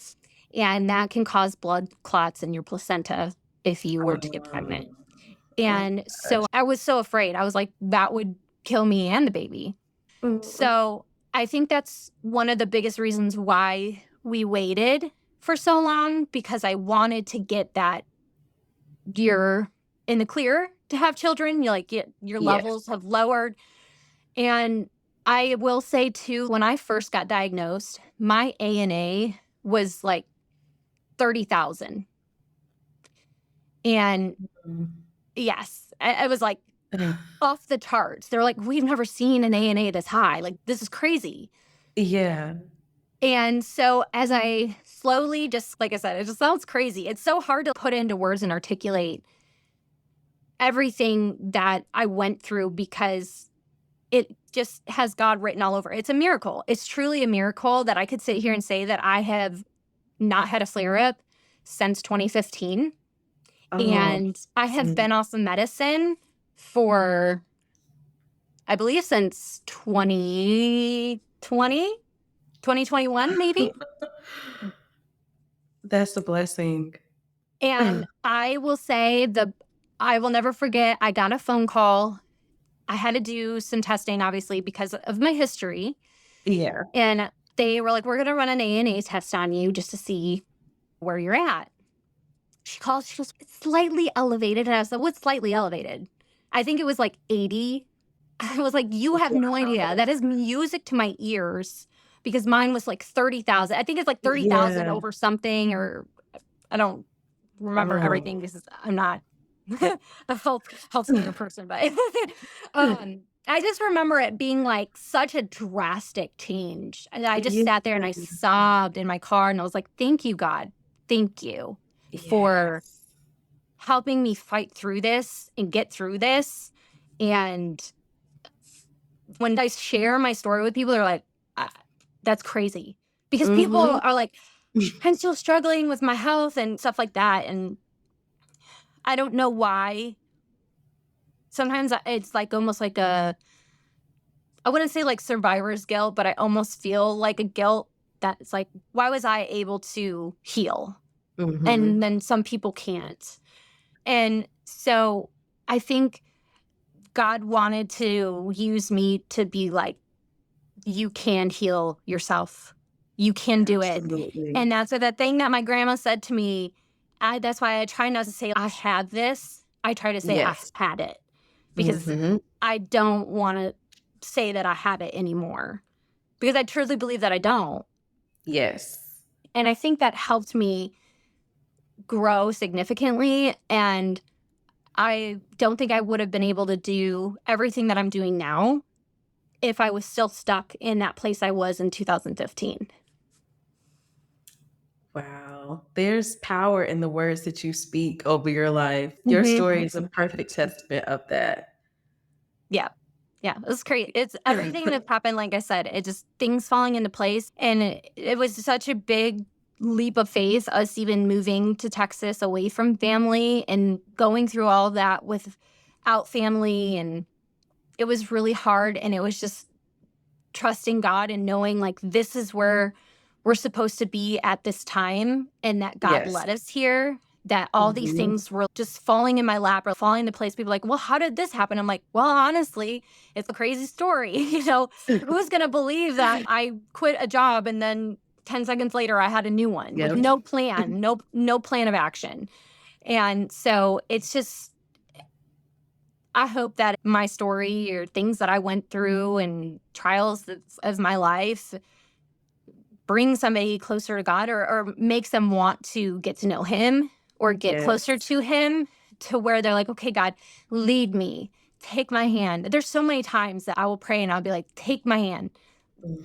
And that can cause blood clots in your placenta if you were to get pregnant. And so I was so afraid. I was like, that would kill me and the baby. So I think that's one of the biggest reasons why we waited for so long, because I wanted to get that you're in the clear to have children. You're like, your Yes. levels have lowered. And I will say too, when I first got diagnosed, my ANA was like 30,000. And Mm. yes, I was like off the charts. They're like, we've never seen an ANA this high. Like, this is crazy. Yeah. And so as I slowly, just like I said, it just sounds crazy. It's so hard to put into words and articulate everything that I went through because it just has God written all over. It's a miracle. It's truly a miracle that I could sit here and say that I have not had a flare up since 2015. Oh, And I have mm. been off of medicine for, I believe, since 2020, 2021, maybe. That's a blessing. And I will say I will never forget, I got a phone call. I had to do some testing, obviously, because of my history. Yeah. And they were like, we're going to run an ANA test on you just to see where you're at. She calls, she goes, it's slightly elevated. And I said, what's slightly elevated? I think it was like 80. I was like, you have no idea. Wow. That is music to my ears because mine was like 30,000. I think it's like 30,000 Yeah. over something, or I don't remember Oh. everything because I'm not a healthcare person, but I just remember it being like such a drastic change. And I just Yeah. sat there and I sobbed in my car and I was like, thank you, God. Thank you for Yes. helping me fight through this and get through this. And when I share my story with people, they're like, "Ah, that's crazy." Because people Mhm. are like, I'm still struggling with my health and stuff like that. And I don't know why. Sometimes it's like almost like I wouldn't say like survivor's guilt, but I almost feel like a guilt that's like, why was I able to heal? And Mhm. then some people can't. And so I think God wanted to use me to be like, you can heal yourself. You can do it. Absolutely. And that's what that thing that my grandma said to me. That's why I try not to say I had this. I try to say I Yes. had it because Mhm. I don't want to say that I have it anymore because I truly believe that I don't. Yes. And I think that helped me grow significantly. And I don't think I would have been able to do everything that I'm doing now if I was still stuck in that place I was in 2015. Wow. There's power in the words that you speak over your life. Your Hmm. story is a perfect testament of that. Yeah. Yeah. It's crazy. It's everything that happened. Like I said, it just things falling into place. And it was such a big leap of faith, us even moving to Texas away from family and going through all of that without family. And it was really hard. And it was just trusting God and knowing like this is where we're supposed to be at this time and that God Yes. led us here. That all these Mhm. things were just falling in my lap or falling into place. People are like, well, how did this happen? I'm like, well, honestly, it's a crazy story. Who's going to believe that I quit a job and then 10 seconds later I had a new one with Yep. no plan, no plan of action. And so it's just, I hope that my story or things that I went through and trials of my life bring somebody closer to God or makes them want to get to know Him or get closer Yes. to Him to where they're like, okay, God, lead me, take my hand. There's so many times that I will pray and I'll be like, take my hand,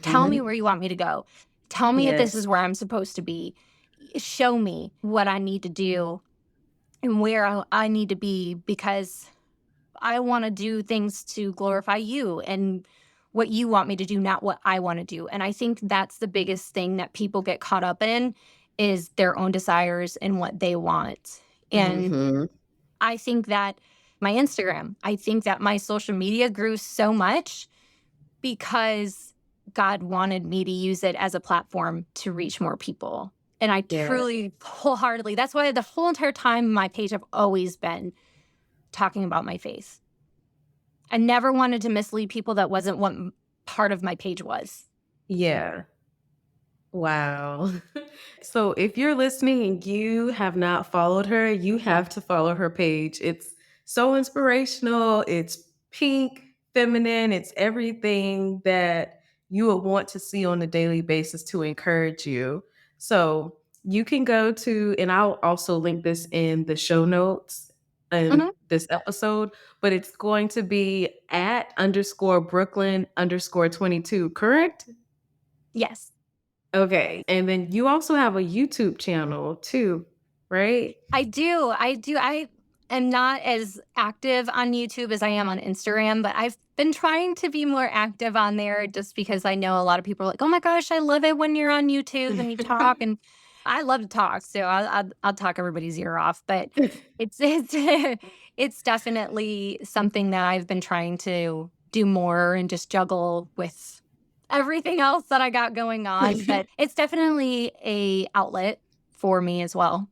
tell me Mhm. where you want me to go, tell me if this Yes. is where I'm supposed to be, show me what I need to do and where I need to be because I want to do things to glorify you and what you want me to do, not what I want to do. And I think that's the biggest thing that people get caught up in is their own desires and what they want. And Mhm. I think that I think that my social media grew so much because God wanted me to use it as a platform to reach more people. And I Yeah. truly wholeheartedly, that's why the whole entire time my page I've always been talking about my faith. I never wanted to mislead people that wasn't what part of my page was. Yeah. Wow. So if you're listening and you have not followed her, you have to follow her page. It's so inspirational. It's pink, feminine. It's everything that you would want to see on a daily basis to encourage you. So you can go to, and I'll also link this in the show notes in Mhm. this episode, but it's going to be at underscore Brooklyn underscore 22, correct? Yes. Okay, and then you also have a YouTube channel too, right? I do, I do. I am not as active on YouTube as I am on Instagram, but I've been trying to be more active on there just because I know a lot of people are like, "Oh my gosh, I love it when you're on YouTube and you talk," and I love to talk, so I'll talk everybody's ear off, but it's it's definitely something that I've been trying to do more and just juggle with everything else that I got going on, but it's definitely a outlet for me as well.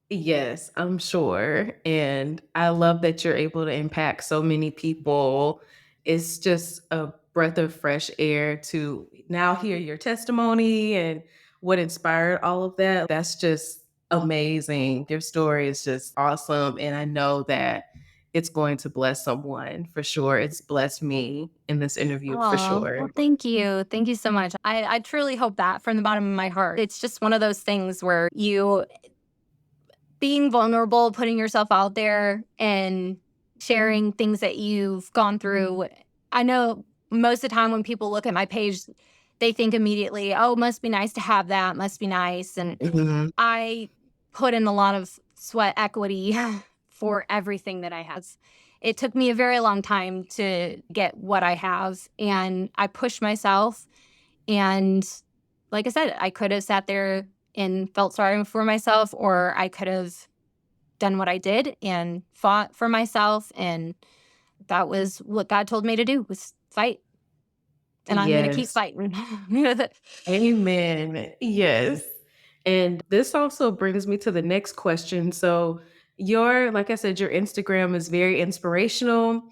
Yes, I'm sure. And I love that you're able to impact so many people. It's just a breath of fresh air to now hear your testimony and what inspired all of that. That's just amazing. Your story is just awesome. And I know that it's going to bless someone for sure. It's blessed me in this interview for Oh, sure. well, thank you. Thank you so much. I truly hope that from the bottom of my heart. It's just one of those things where you being vulnerable, putting yourself out there and sharing things that you've gone through. I know most of the time when people look at my page, they think immediately, oh, must be nice to have that, must be nice. And Mhm. I put in a lot of sweat equity for everything that I have. It took me a very long time to get what I have, and I pushed myself. And like I said, I could have sat there and felt sorry for myself, or I could have done what I did and fought for myself. And that was what God told me to do was fight. And I'm going to keep Yes. fighting. Amen. Yes. And this also brings me to the next question. So, like I said, your Instagram is very inspirational,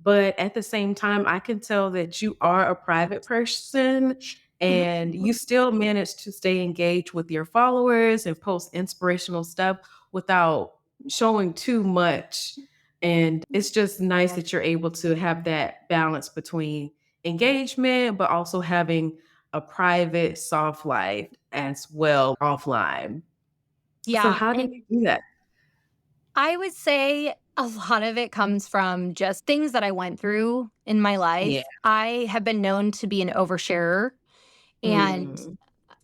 but at the same time, I can tell that you are a private person Mhm. and you still manage to stay engaged with your followers and post inspirational stuff without showing too much. And it's just nice that you're able to have that balance between engagement, but also having a private soft life as well offline. So Yeah. how do And you do that? I would say a lot of it comes from just things that I went through in my Yeah. life. I have been known to be an oversharer. And Mm.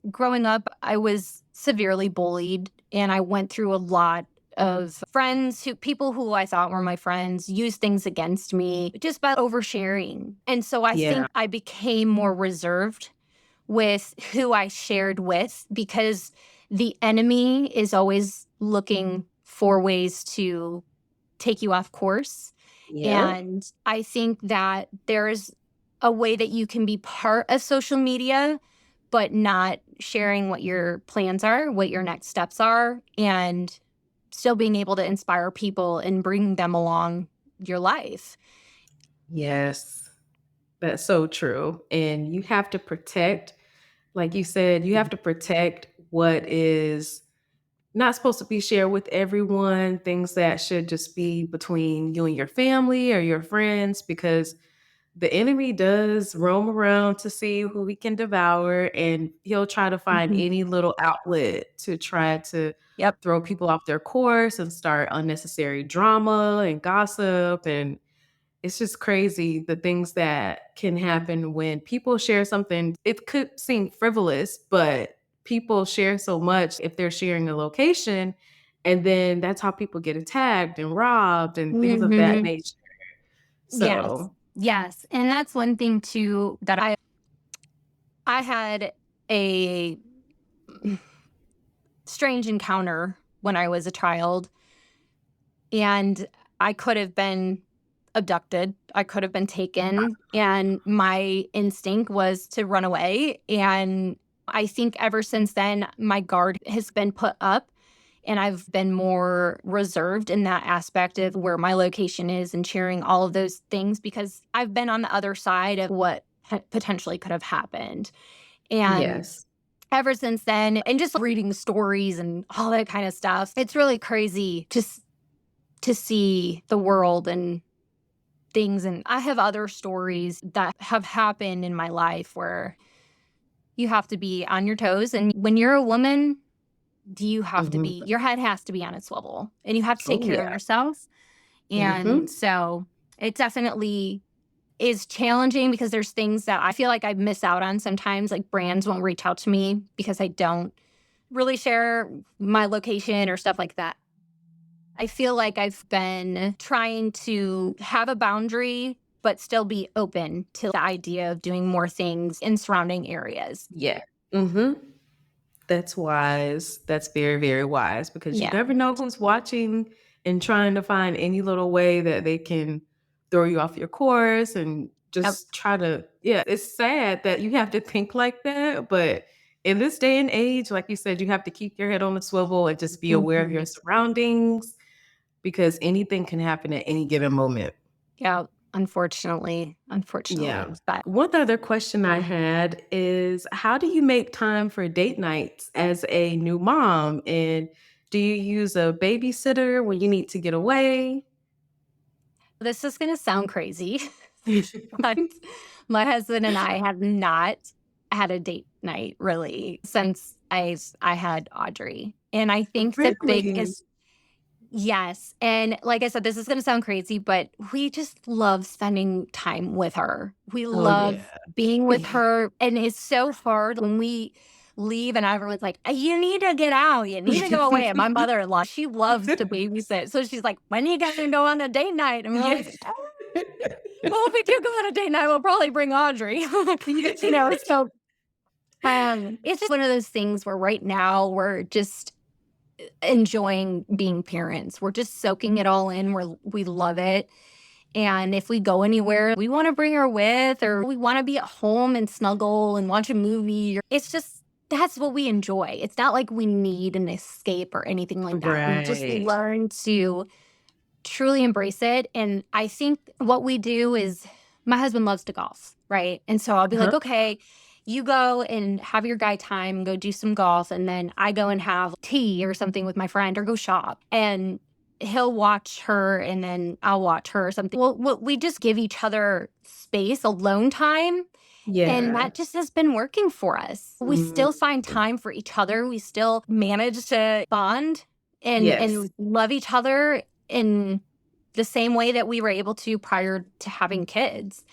growing up, I was severely bullied, and I went through a lot of people who I thought were my friends, used things against me just by oversharing. And so I Yeah. think I became more reserved with who I shared with because the enemy is always looking for ways to take you off course. Yeah. And I think that there's a way that you can be part of social media, but not sharing what your plans are, what your next steps are, and still being able to inspire people and bring them along your life. Yes. That's so true. And you have to protect, like you said, you have to protect what is not supposed to be shared with everyone, things that should just be between you and your family or your friends, because the enemy does roam around to see who he can devour, and he'll try to find Mhm. any little outlet to try to Yep. throw people off their course and start unnecessary drama and gossip. And it's just crazy the things that can happen when people share something. It could seem frivolous, but people share so much if they're sharing a location. And then that's how people get attacked and robbed and things of that Mhm. nature. Yes. So, Yes. And that's one thing too that I had a strange encounter when I was a child, and I could have been abducted. I could have been taken, and my instinct was to run away. And I think ever since then, my guard has been put up, and I've been more reserved in that aspect of where my location is and sharing all of those things because I've been on the other side of what potentially could have happened. And yes. ever since then, and just reading stories and all that kind of stuff, it's really crazy just to see the world and things. And I have other stories that have happened in my life where you have to be on your toes. And when you're a woman, you have to Mhm. be, your head has to be on its swivel and you have to take Oh, care of yeah. yourself. And Mhm. so it definitely is challenging because there's things that I feel like I miss out on sometimes. Like brands won't reach out to me because I don't really share my location or stuff like that. I feel like I've been trying to have a boundary, but still be open to the idea of doing more things in surrounding areas. Yeah. Mhm. That's wise. That's very, very wise because you Yeah. never know who's watching and trying to find any little way that they can throw you off your course and Yep. just try to, yeah, it's sad that you have to think like that. But in this day and age, like you said, you have to keep your head on the swivel and just be aware of Mhm. your surroundings because anything can happen at any given moment. Yeah. Unfortunately. Yeah. Unfortunately. But One other question I had is how do you make time for date nights as a new mom? And do you use a babysitter when you need to get away? this is going to sound crazy, but my husband and I have not had a date night really since I had Audrey. And I think the Really? biggest yes, and like I said, this is gonna sound crazy, but we just love spending time with her. We Oh, love yeah. being with her, and it's so hard when we leave and everyone's like, "You need to get out. You need to go away." And my mother-in-law, she loves to babysit. So she's like, "When are you guys gonna go on a date night?" And we're Yeah. like, "Well, if we do go on a date night, we'll probably bring Audrey." So, it's just one of those things where right now we're just enjoying being parents. We're just soaking it all in. We love it. And if we go anywhere, we want to bring her with, or we want to be at home and snuggle and watch a movie. It's just that's what we enjoy. It's not like we need an escape or anything like that. We just Right. learn to truly embrace it. And I think what we do is my husband loves to golf, right? And so I'll be like, Uh-huh. okay, you go and have your guy time, go do some golf. And then I go and have tea or something with my friend or go shop. And he'll watch her and then I'll watch her or something. Well, we just give each other space, alone time. And Yeah. that just has been working for us. We Mm, still find time for each other. We still manage to bond yes. and love each other in the same way that we were able to prior to having kids.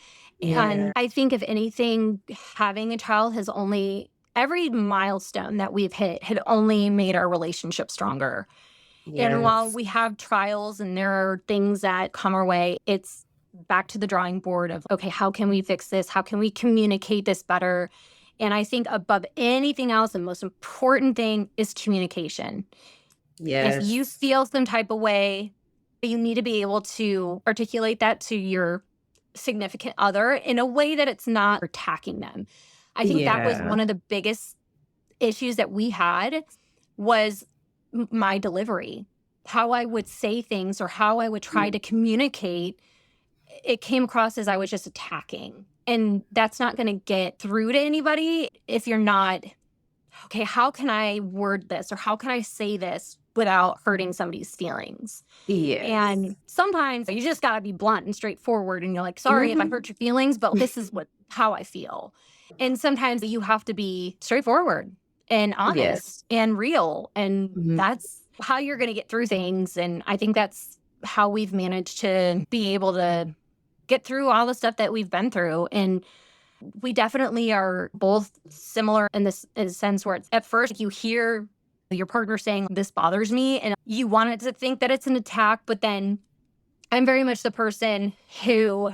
Yeah. And I think if anything, having a child has only every milestone that we've hit had only made our relationship stronger. And while Yes. we have trials and there are things that come our way, it's back to the drawing board of, okay, how can we fix this? How can we communicate this better? And I think above anything else, the most important thing is communication. If you Yes. feel some type of way, you need to be able to articulate that to your significant other in a way that it's not attacking them. I think that was Yeah. one of the biggest issues that we had was my delivery. How I would say things or how I would try to communicate, it came across as I was just attacking. And that's not going to get through to anybody if you're not, okay, how can I word this or how can I say this without hurting somebody's feelings? Yes. And sometimes you just got to be blunt and straightforward and you're like, sorry if I Mhm. hurt your feelings, but this is what how I feel. And sometimes you have to be straightforward and Yes. honest and real and Mhm. that's how you're going to get through things and I think that's how we've managed to be able to get through all the stuff that we've been through and we definitely are both similar in this in a sense where it's, at first you hear your partner saying this bothers me and you want it to think that it's an attack but then I'm very much the person who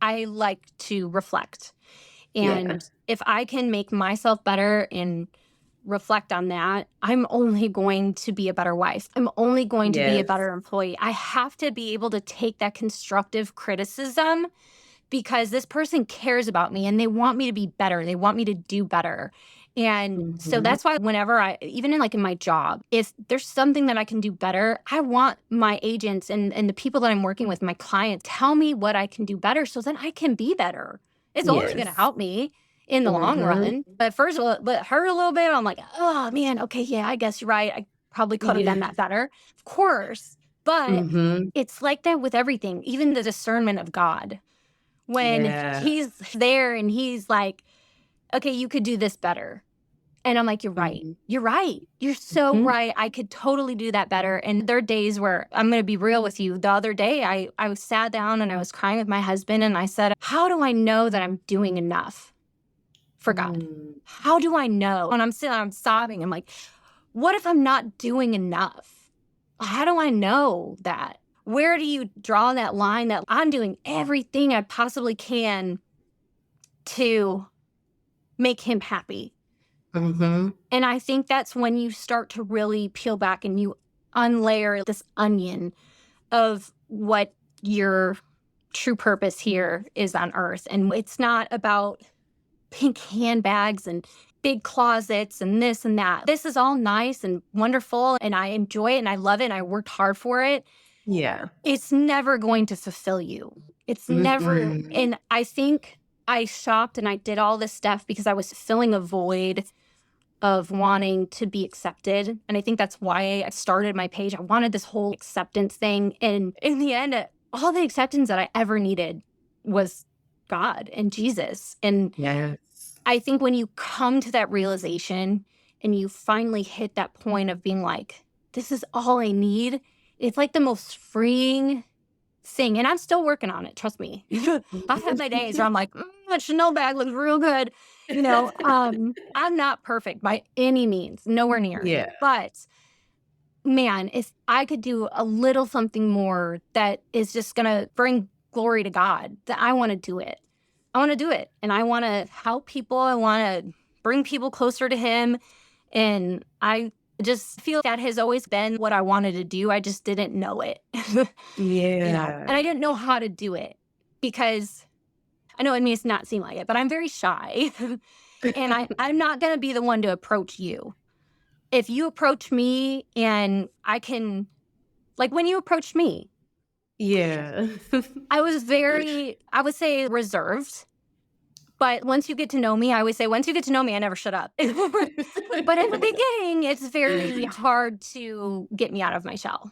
I like to reflect Yeah. and if I can make myself better and reflect on that I'm only going to be a better wife, I'm only going to be a Yes. better employee. I have to be able to take that constructive criticism because this person cares about me and they want me to be better. They want me to do better. And so Mhm. that's why whenever I, even in like in my job, if there's something that I can do better, I want my agents and the people that I'm working with, my clients, tell me what I can do better so then I can be better. It's only going to Yes. help me. in the long Mhm. run. But first, it hurt a little bit. I'm like, oh man, okay, yeah, I guess you're right. I probably could have Yeah. done that better. Of course. But Mhm. it's like that with everything, even the discernment of God. When Yeah. he's there and he's like, okay, you could do this better. And I'm like, you're right. Mhm. You're right. You're so Mhm. right. I could totally do that better. And there are days where I'm going to be real with you. The other day, I was sat down and I was crying with my husband and I said, how do I know that I'm doing enough for God? Mm. How do I know? And I'm sobbing. I'm like, what if I'm not doing enough? How do I know that? Where do you draw that line that I'm doing everything I possibly can to make him happy? Mhm. And I think that's when you start to really peel back and you unlayer this onion of what your true purpose here is on earth. And it's not about pink handbags and big closets and this and that. This is all nice and wonderful. And I enjoy it and I love it. And I worked hard for it. Yeah. It's never going to fulfill you. It's never. Mm-mm. And I think I shopped and I did all this stuff because I was filling a void of wanting to be accepted. And I think that's why I started my page. I wanted this whole acceptance thing. And in the end, all the acceptance that I ever needed was God and Jesus. And Yes. I think when you come to that realization and you finally hit that point of being like, this is all I need, it's like the most freeing thing. And I'm still working on it. Trust me. I have my days where I'm like, that Chanel bag looks real good. I'm not perfect by any means, nowhere near. Yeah. But man, if I could do a little something more that is just going to bring glory to God, that I want to do it. I want to do it. And I want to help people. I want to bring people closer to Him. And I just feel that has always been what I wanted to do. I just didn't know it, Yeah. and I didn't know how to do it because I know it may not seem like it, but I'm very shy. And I'm not going to be the one to approach you. If you approach me and I can, like when you approached me, Yeah. I was very, I would say reserved. But once you get to know me, I always say, once you get to know me, I never shut up. But in the beginning, it's very hard to get me out of my shell.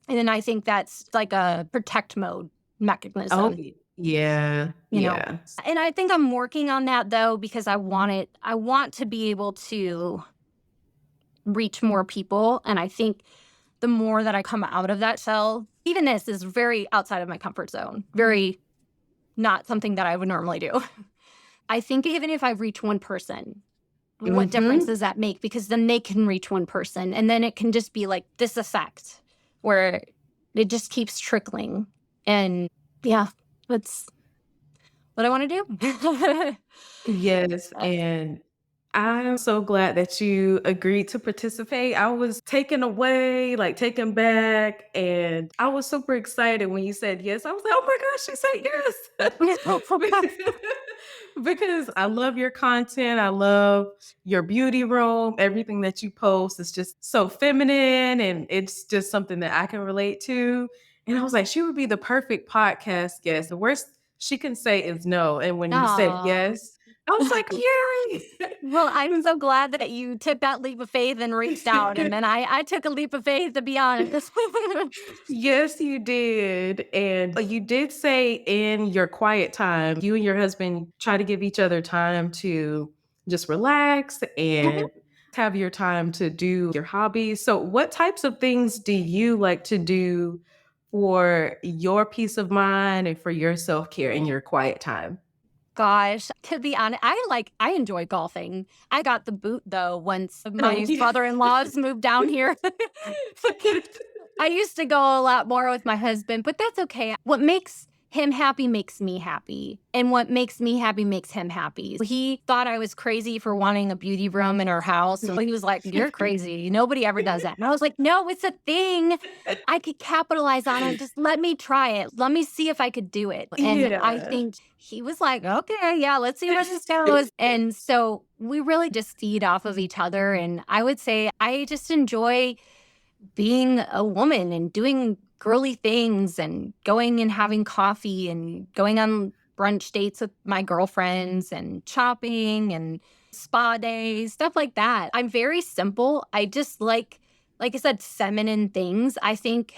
And then I think that's like a protect mode Oh, mechanism, yeah. you know. Yeah. And I think I'm working on that though, because I want to be able to reach more people. And I think the more that I come out of that shell, even this is very outside of my comfort zone, very not something that I would normally do. I think even if I reach one person, what difference Mhm. does that make? Because then they can reach one person and then it can just be like this effect where it just keeps trickling. And yeah, that's what I want to do. Yes, Uh, and I'm so glad that you agreed to participate. I was taken away, like taken back, and I was super excited when you said yes. I was like, "Oh my gosh, she said yes." Because I love your content. I love your beauty room. Everything that you post is just so feminine and it's just something that I can relate to. And I was like, she would be the perfect podcast guest. The worst she can say is no. And when you said Aw. yes, I was like, Well, I'm "Yay!" so glad that you took that leap of faith and reached out. And then I took a leap of faith, to be honest. Yes, you did. And you did say in your quiet time, you and your husband try to give each other time to just relax and have your time to do your hobbies. So, what types of things do you like to do for your peace of mind and for your self care in your quiet time? Gosh, to be honest, I enjoy golfing. I got the boot though once Oh, my yeah. brother-in-laws moved down here. I used to go a lot more with my husband, but that's okay. What makes him happy makes me happy. And what makes me happy makes him happy. He thought I was crazy for wanting a beauty room in our house. So he was like, you're crazy. Nobody ever does that. And I was like, no, it's a thing. I could capitalize on it. Just let me try it. Let me see if I could do it. And I Yeah. think he was like, okay, yeah, let's see where this goes. And so we really just feed off of each other. And I would say I just enjoy being a woman and doing girly things and going and having coffee and going on brunch dates with my girlfriends and shopping and spa days, stuff like that. I'm very simple. I just like I said, feminine things. I think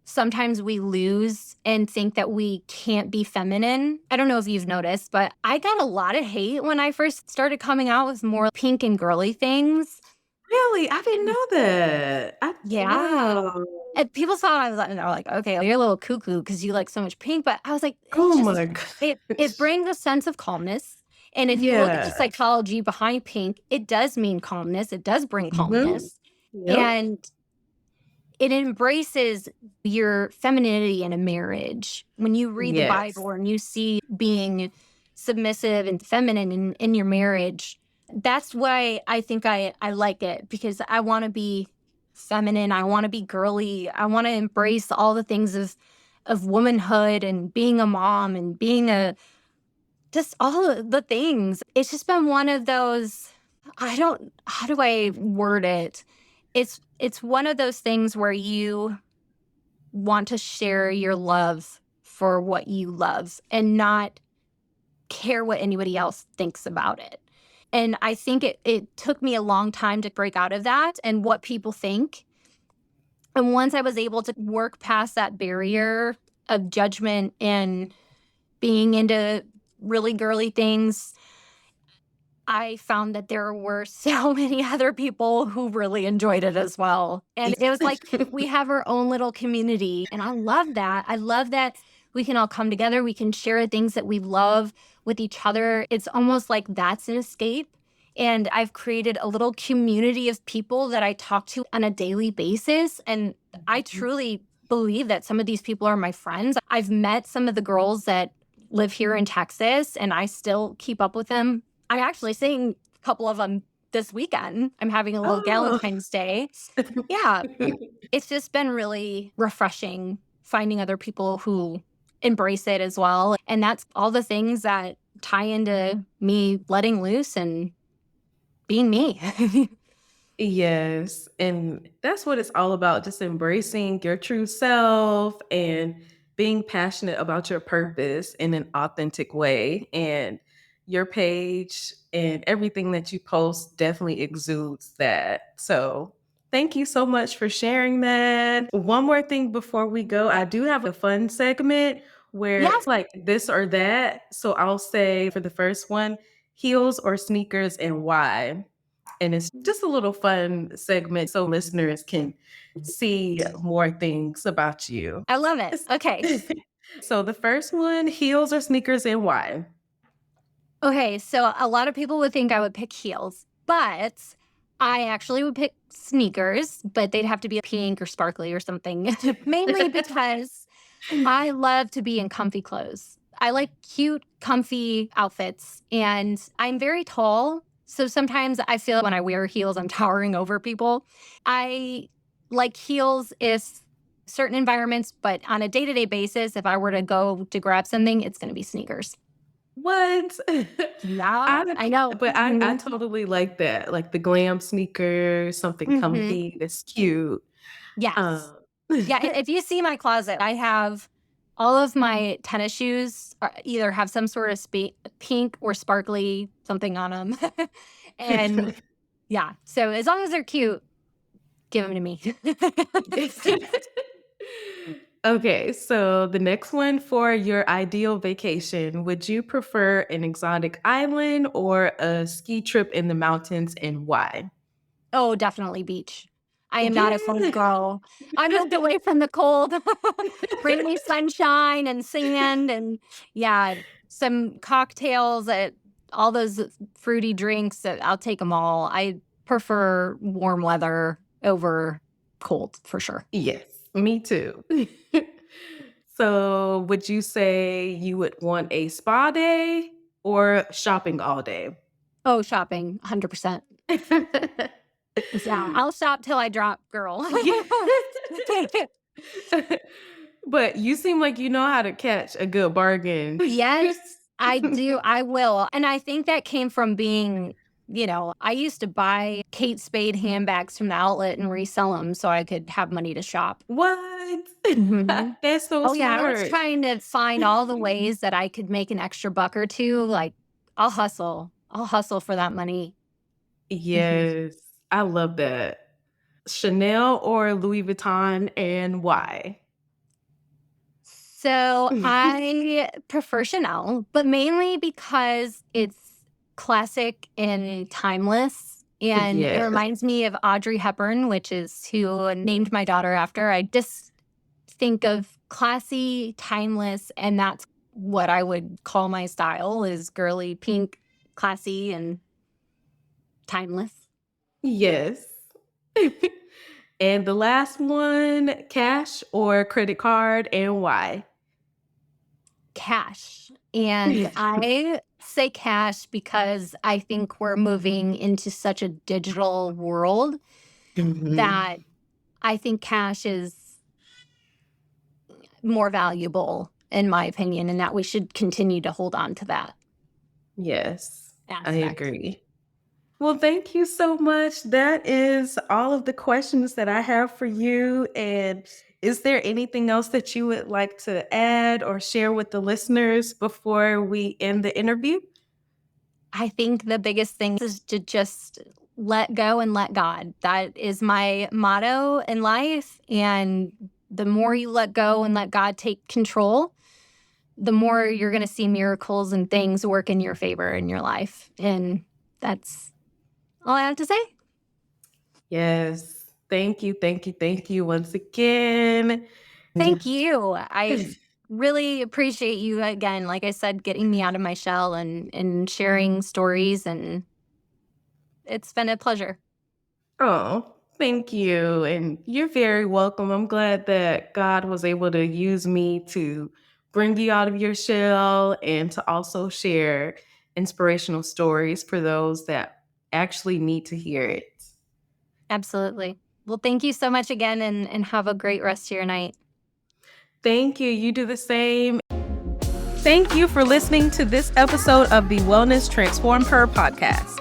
sometimes we lose and think that we can't be feminine. I don't know if you've noticed, but I got a lot of hate when I first started coming out with more pink and girly things. Really? I didn't know that. Yeah. Wow. And people saw I was and they're like, "Okay, you're a little cuckoo because you like so much pink," but I was like, "It's Oh just my it gosh. brings a sense of calmness." And if you look at the Yeah. psychology behind pink, it does mean calmness. It does bring Mhm. calmness. Yep. And it embraces your femininity in a marriage. When you read the Yes. Bible and you see being submissive and feminine in your marriage, that's why I think I like it because I want to be feminine. I want to be girly. I want to embrace all the things of womanhood and being a mom and being a just all of the things. It's just been one of those I don't how do I word it? It's one of those things where you want to share your love for what you love and not care what anybody else thinks about it. And I think it took me a long time to break out of that and what people think. And once I was able to work past that barrier of judgment and being into really girly things, I found that there were so many other people who really enjoyed it as well. And it was like we have our own little community. And I love that. I love that we can all come together. We can share things that we love with each other. It's almost like that's an escape. And I've created a little community of people that I talk to on a daily basis. And I truly believe that some of these people are my friends. I've met some of the girls that live here in Texas, and I still keep up with them. I'm actually seeing a couple of them this weekend. I'm having a little Oh. Galentine's Day. Yeah, it's just been really refreshing finding other people who embrace it as well, and that's all the things that tie into me letting loose and being me. Yes, and that's what it's all about, just embracing your true self and being passionate about your purpose in an authentic way. And your page and everything that you post definitely exudes that. So, thank you so much for sharing that. One more thing before we go, I do have a fun segment where Yeah. it's like this or that. So, I'll say for the first one, heels or sneakers and why. And it's just a little fun segment so listeners can see more things about you. I love it. Okay. So the first one, heels or sneakers and why? Okay, so a lot of people would think I would pick heels, but I actually would pick sneakers, but they'd have to be pink or sparkly or something. Mainly because I love to be in comfy clothes. I like cute, comfy outfits, and I'm very tall. So sometimes I feel when I wear heels, I'm towering over people. I like heels if certain environments, but on a day to day basis, if I were to go to grab something, it's going to be sneakers. What? Yeah, I know. I totally like that. Like the glam sneaker, something Mhm. comfy that's cute. Yes. Um Yeah, if you see my closet, I have all of my tennis shoes are either have some sort of pink or sparkly something on them, and yeah, so as long as they're cute, give them to me. Okay, so the next one for your ideal vacation, would you prefer an exotic island or a ski trip in the mountains and why? Oh, definitely beach. I am not a cold Yeah. girl. I moved away from the cold. Bring me sunshine and sand and yeah, some cocktails, all those fruity drinks, I'll take them all. I prefer warm weather over cold for sure. Yes, me too. So, would you say you would want a spa day or shopping all day? Oh, shopping, 100%. Yeah, I'll shop till I drop, girl. Yeah. But you seem like you know how to catch a good bargain. Yes, I do. I will. And I think that came from being I used to buy Kate Spade handbags from the outlet and resell them so I could have money to shop. What? hmm That's so Oh, yeah, I was smart. trying to find all the ways that I could make an extra buck or two. Like, I'll hustle. I'll hustle for that money. Mhm. Yes, I love that. Chanel or Louis Vuitton, and why? So I prefer Chanel, but mainly because it's classic and timeless. And it Yes. reminds me of Audrey Hepburn, which is who I named my daughter after. I just think of classy, timeless, and that's what I would call my style is girly pink, classy, and timeless. Yes. And the last one, cash or credit card, and why? Cash. And I say cash because I think we're moving into such a digital world Mhm. that I think cash is more valuable, in my opinion, and that we should continue to hold on to that Yes, I aspect. agree. Well, thank you so much. That is all of the questions that I have for you. And is there anything else that you would like to add or share with the listeners before we end the interview? I think the biggest thing is to just let go and let God. That is my motto in life. And the more you let go and let God take control, the more you're going to see miracles and things work in your favor in your life. And that's all I have to say. Yes. Thank you. Thank you. Thank you once again. Thank you. I really appreciate you again, like I said, getting me out of my shell and sharing stories, and it's been a pleasure. Oh, thank you. And you're very welcome. I'm glad that God was able to use me to bring you out of your shell and to also share inspirational stories for those that actually need to hear it. Absolutely. Well, thank you so much again and have a great rest of your night. Thank you. You do the same. Thank you for listening to this episode of the Wellness Transform Her podcast.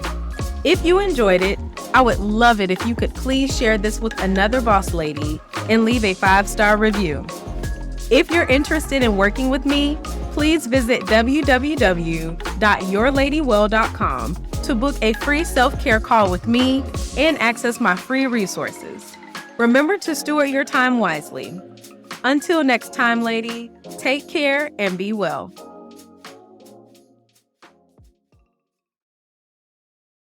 If you enjoyed it, I would love it if you could please share this with another boss lady and leave a 5-star review. If you're interested in working with me, please visit www.yourladywell.com to book a free self-care call with me and access my free resources. Remember to steward your time wisely. Until next time, lady, take care and be well.